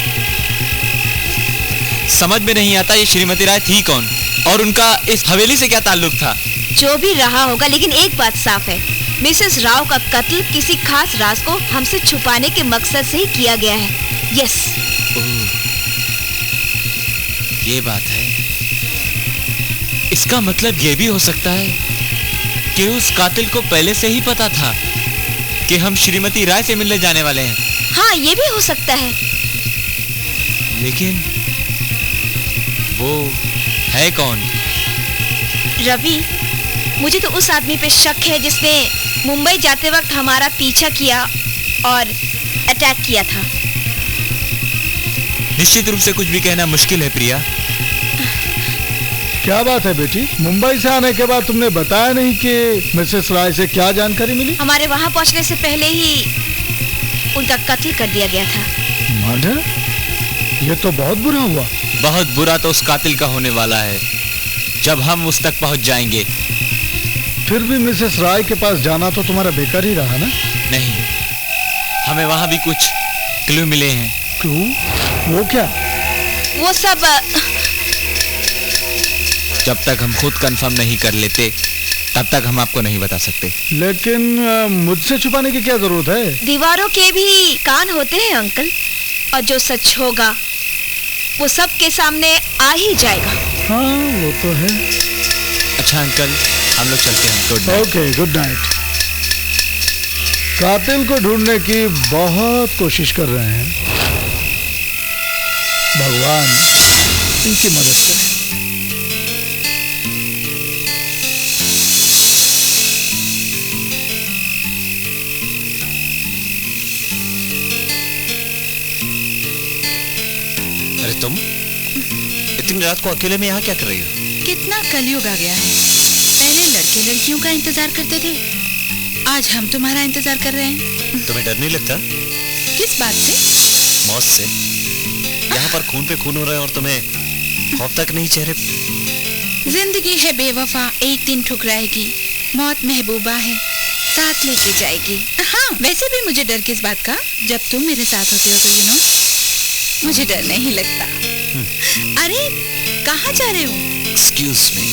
समझ में नहीं आता ये श्रीमती राय थी कौन और उनका इस हवेली से क्या ताल्लुक था। जो भी रहा होगा, लेकिन एक बात साफ है, मिसेस राव का कत्ल किसी खास राज को हमसे छुपाने के मकसद से ही किया गया है। यस। ये बात है। इसका मतलब ये भी हो सकता है कि उस कातिल को पहले से ही पता था कि हम श्रीमती राय से मिलने जाने वाले हैं। हाँ, ये भी हो सकता है। लेकिन वो है कौन? रवि, मुझे तो उस आदमी पे शक है जिसने मुंबई जाते वक्त हमारा पीछा किया और अटैक किया था। निश्चित रूप से कुछ भी कहना मुश्किल है प्रिया। क्या बात है बेटी, मुंबई से आने के बाद तुमने बताया नहीं कि मिसेस राय से क्या जानकारी मिली? हमारे वहां पहुंचने से पहले ही उनका कत्ल कर दिया गया था। मर्डर? ये तो बहुत बुरा हुआ। बहुत बुरा तो उस कातिल का होने वाला है जब हम उस तक पहुंच जाएंगे। फिर भी मिसेस राय के पास जाना तो तुम्हारा बेकार ही रहा ना? नहीं, हमें वहां भी कुछ क्लू मिले हैं। क्लू? वो क्या? वो सब जब तक हम खुद कंफर्म नहीं कर लेते तब तक हम आपको नहीं बता सकते। लेकिन मुझसे छुपाने की क्या जरूरत है? दीवारों के भी कान होते हैं अंकल, और जो सच होगा वो सबके सामने आ ही जाएगा। हाँ, वो तो है। अच्छा अंकल, हम लोग चलते हैं। Good night. Okay, good night. कातिल को ढूंढने की बहुत कोशिश कर रहे हैं। भगवान इनकी मदद करे। अरे तुम इतनी रात को अकेले में यहाँ क्या कर रही हो? कितना कलयुग आ गया है। पहले लड़के लड़कियों का इंतजार करते थे, आज हम तुम्हारा इंतजार कर रहे हैं। तुम्हें डर नहीं लगता? किस बात से? मौत से। यहाँ पर खून पे खून हो रहा है और तुम्हें खौफ तक नहीं चेहरे। जिंदगी है बेवफा, एक दिन ठुकराएगी। मौत महबूबा है, साथ लेके जाएगी। हाँ, वैसे भी मुझे डर किस बात का, जब तुम मेरे साथ होते हो तो मुझे डर नहीं लगता। अरे कहाँ जा रहे हो? Excuse me.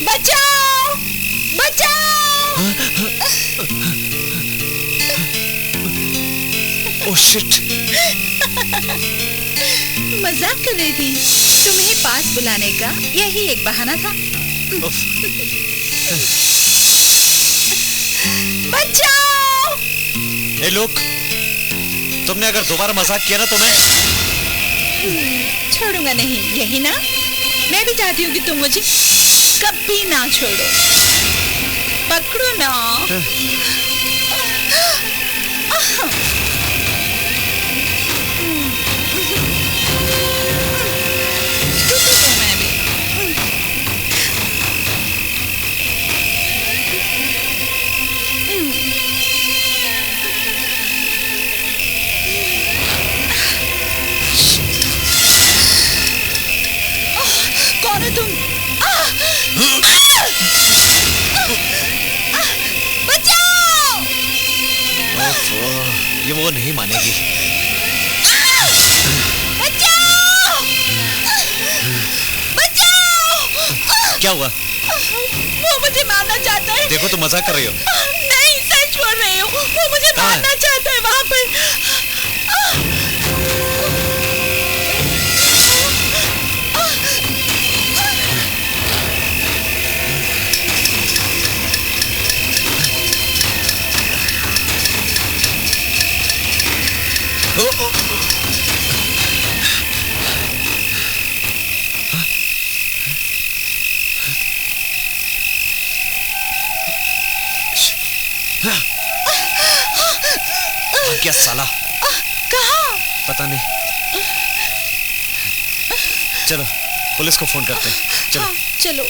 बचाओ, बचाओ! Oh shit! मजाक कर रही थी। तुम्हें पास बुलाने का यही एक बहाना था। बचाओ! ए लोग, तुमने अगर दोबारा मजाक किया ना तो मैं छोड़ूंगा नहीं, यही ना? मैं भी चाहती हूँ कि तुम मुझे कभी ना छोड़ो। पकड़ो ना। कौन है तुम? बचाओ! ये वो नहीं मानेगी। बचाओ! बचाओ! क्या हुआ? वो मुझे मारना चाहता है। देखो तुम मजाक कर रही हो। नहीं, सच बोल रही हूँ। वो मुझे मारना चाहता है वहाँ पर। भाग गया साला। कहाँ? पता नहीं। चलो पुलिस को फोन करते हैं। चलो। हाँ, चलो।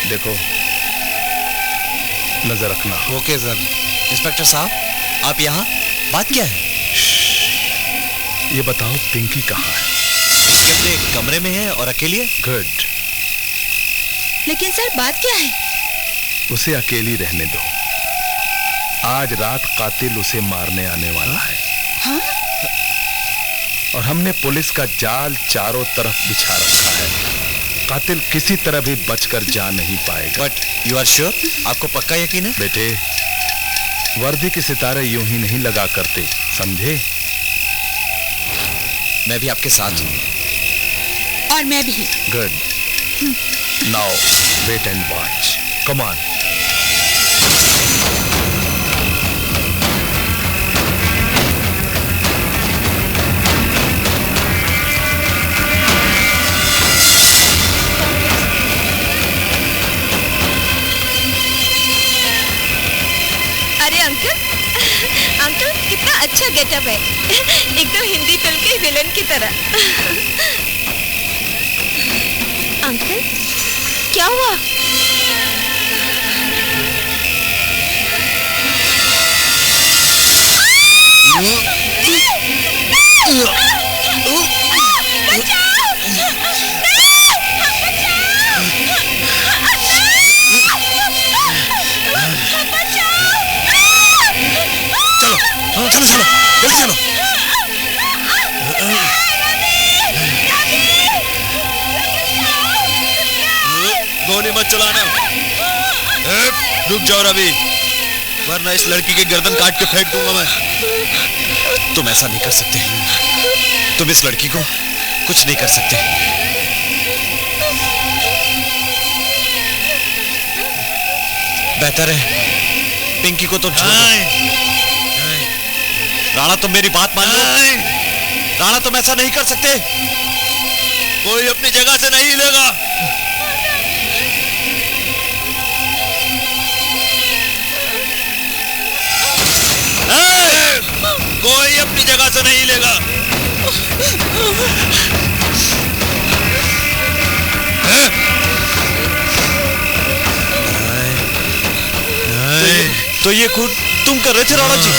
देखो, नजर रखना। Okay sir. इंस्पेक्टर साहब, आप यहाँ? बात क्या है? ये बताओ पिंकी कहाँ है? पिंकी अपने कमरे में है और अकेली है। गुड। लेकिन सर बात क्या है? उसे अकेली रहने दो। आज रात कातिल उसे मारने आने वाला है। हाँ? और हमने पुलिस का जाल चारों तरफ बिछा रखा है। कातिल किसी तरह भी बचकर जा नहीं पाएगा। But you are sure? आपको पक्का यकीन है? बेटे, वर्दी के सितारे यूं ही नहीं लगा करते, समझे? मैं भी आपके साथ हूं। और मैं भी। Good. Now wait and watch. Come on. Uncle कितना अच्छा गेटअप है। एकदम हिंदी फिल्म के विलन की तरह। अंकल क्या हुआ? चलो चलो जल्दी चलो। गोली मत चलाना। रुक जाओ रवि, वरना इस लड़की की गर्दन काट के फेंक दूंगा मैं। तुम ऐसा नहीं कर सकते। तुम इस लड़की को कुछ नहीं कर सकते। बेहतर है पिंकी को तुम छोड़ दो। राणा तुम मेरी बात मान लो। राणा तुम ऐसा नहीं कर सकते। कोई अपनी जगह से नहीं हिलेगा। कोई अपनी जगह से नहीं हिलेगा। तो ये खून तुम कर रहे थे राणा जी?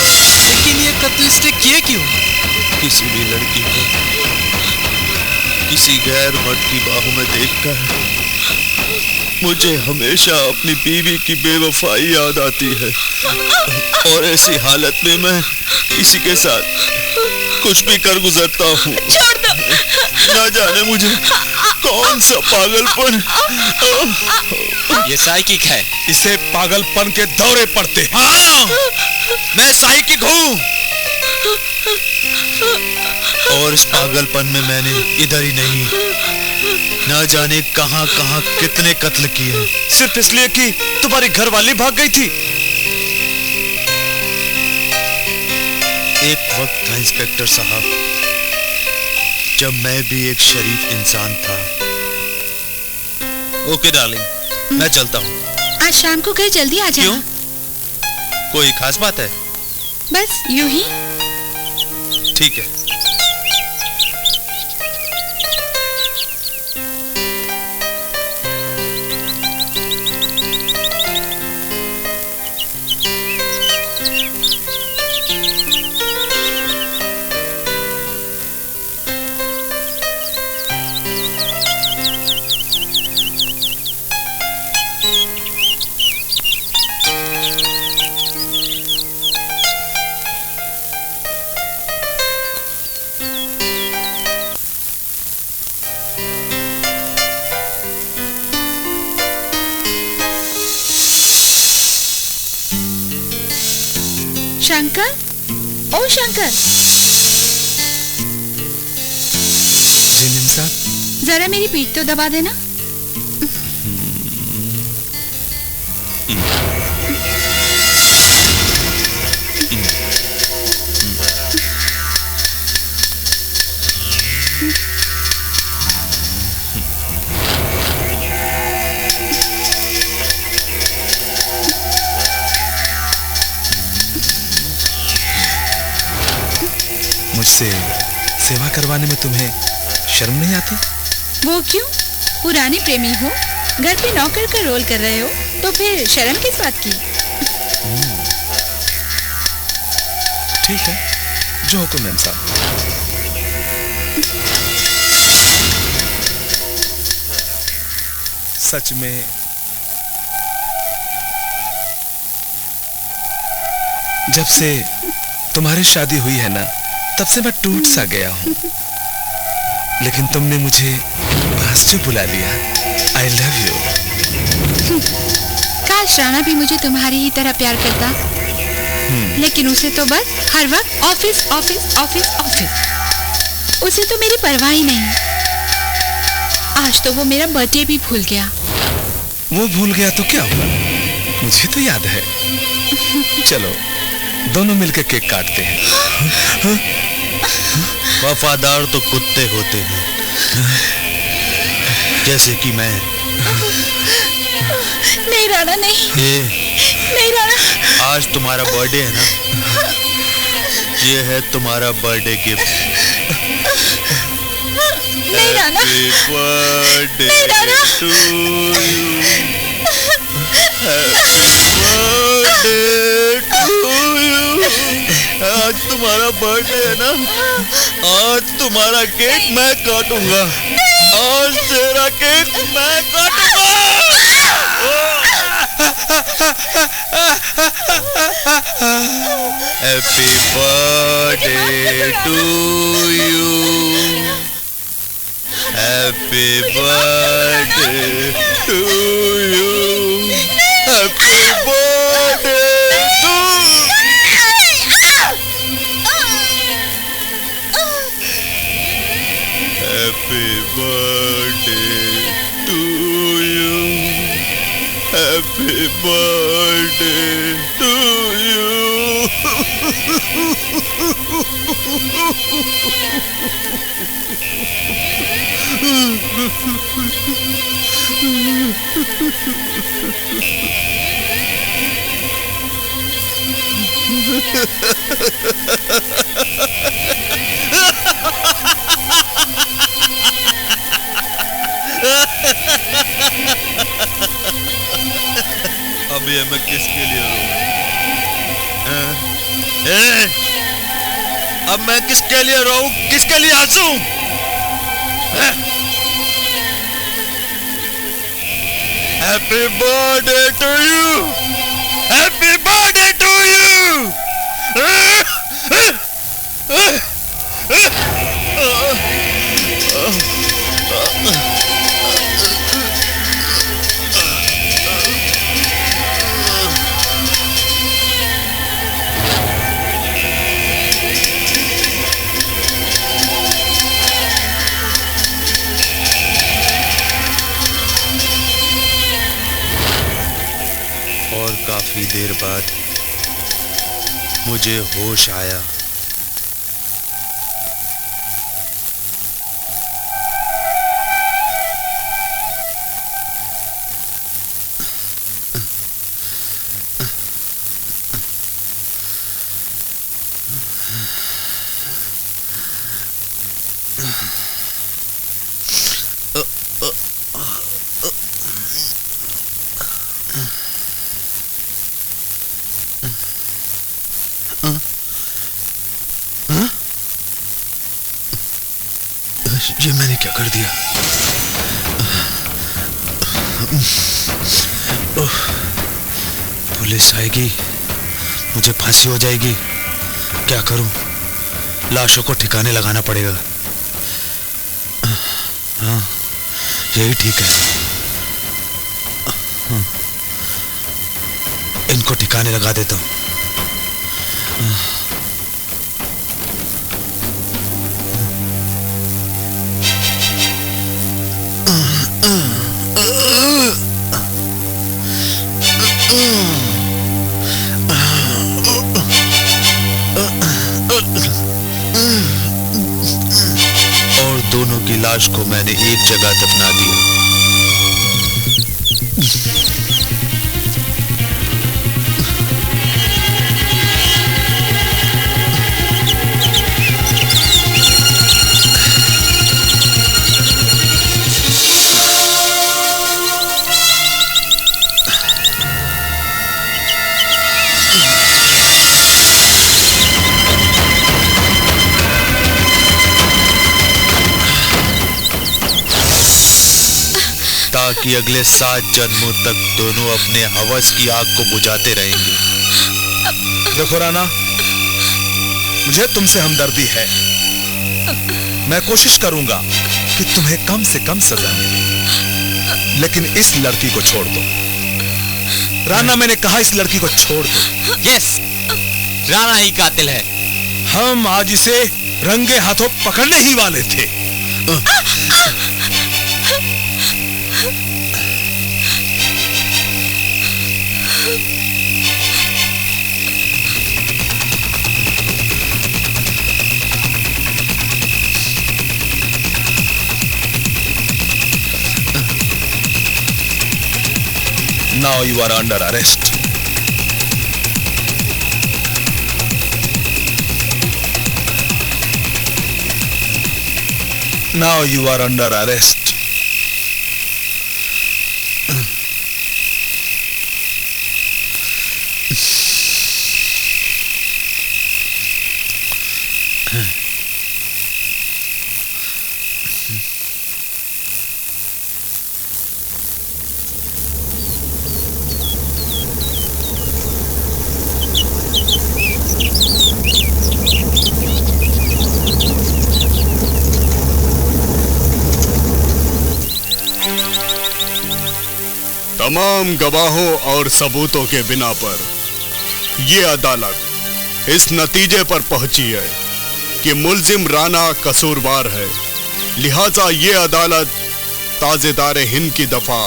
लेकिन ये कत्ल इसने किया क्यों? किसी भी लड़की को किसी गैर मर्द की बाहों में देखकर मुझे हमेशा अपनी बीवी की बेवफाई याद आती है। और ऐसी हालत में मैं किसी के साथ कुछ भी कर गुजरता हूँ। छोड़ दो। ना जाने मुझे कौन सा पागलपन। ये साइकिक है। इसे पागलपन के दौरे पड़ते। हाँ, मैं साइकिक हूँ। और इस पागलपन में मैंने इधर ही नहीं, ना जाने कहां कहां कितने कत्ल किए। सिर्फ इसलिए कि तुम्हारी घरवाली भाग गई थी। एक वक्त था इंस्पेक्टर साहब, जब मैं भी एक शरीफ इंसान था। ओके डार्लिंग, मैं चलता हूँ। आज शाम को घर जल्दी आ जाना। क्यों? कोई खास बात है? बस यूं ही। ठीक है। शंकर, ओ शंकर, जरा मेरी पीठ तो दबा देना। से सेवा करवाने में तुम्हें शर्म नहीं आती? वो क्यों? पुराने प्रेमी हो, घर पे नौकर का रोल कर रहे हो, तो फिर शर्म किस बात की? ठीक है, जो हुक्म मैम साहब। सच में जब से तुम्हारी शादी हुई है ना, तब से मैं टूट सा गया हूं। लेकिन तुमने मुझे पास से बुला लिया। I love you. काश राणा भी मुझे तुम्हारी ही तरह प्यार करता, लेकिन उसे तो बस हर वक्त ऑफिस ऑफिस ऑफिस ऑफिस। उसे तो मेरी परवाह ही नहीं। आज तो वो मेरा बर्थडे भी भूल गया। वो भूल गया तो क्या हुआ, मुझे तो याद है। चलो दोनों मिलकर केक काटते हैं। वफादार तो कुत्ते होते हैं, जैसे कि मैं। नहीं राणा, नहीं। नहीं राणा, आज तुम्हारा बर्थडे है ना, ये है तुम्हारा बर्थडे गिफ्ट। नहीं राणा, बर्थडे नहीं Rana, to you, birthday to you. आज तुम्हारा बर्थडे है ना, आज तुम्हारा केक मैं काटूंगा। आज तेरा केक मैं काटूंगा। Happy birthday to you, happy birthday to you, happy birthday to. Happy birthday to you, happy birthday to you. अब ये मैं किसके लिए रोऊं? अब मैं किसके लिए रोऊं, किसके लिए हंसूं? Happy birthday to you, happy birthday to you. और काफी देर बाद मुझे होश आया। ये मैंने क्या कर दिया? पुलिस आएगी, मुझे फांसी हो जाएगी। क्या करूं? लाशों को ठिकाने लगाना पड़ेगा। हाँ, यही ठीक है। इनको ठिकाने लगा देता हूं। और दोनों की लाश को मैंने एक जगह दफना दिया। कि अगले 7 जन्मों तक दोनों अपने हवस की आग को बुझाते रहेंगे। देखो राना, मुझे तुमसे हमदर्दी है। मैं कोशिश करूंगा कि तुम्हें कम से कम सजा मिले, लेकिन इस लड़की को छोड़ दो। राना, मैंने कहा इस लड़की को छोड़ दो। यस, राना ही कातिल है। हम आज इसे रंगे हाथों पकड़ने ही वाले थे। Now you are under arrest. Now you are under arrest. तमाम गवाहों और सबूतों के बिना पर यह अदालत इस नतीजे पर पहुंची है कि मुल्जिम राना कसूरवार है। लिहाजा ये अदालत ताजेदार हिंद की दफा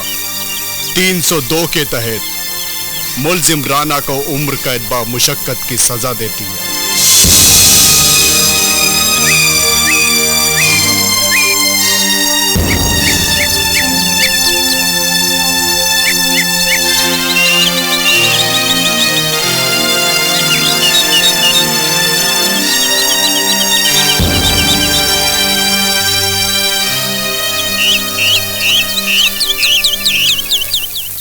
302 के तहत मुल्जिम राना को उम्र कैद बा मुशक्कत की सजा देती है।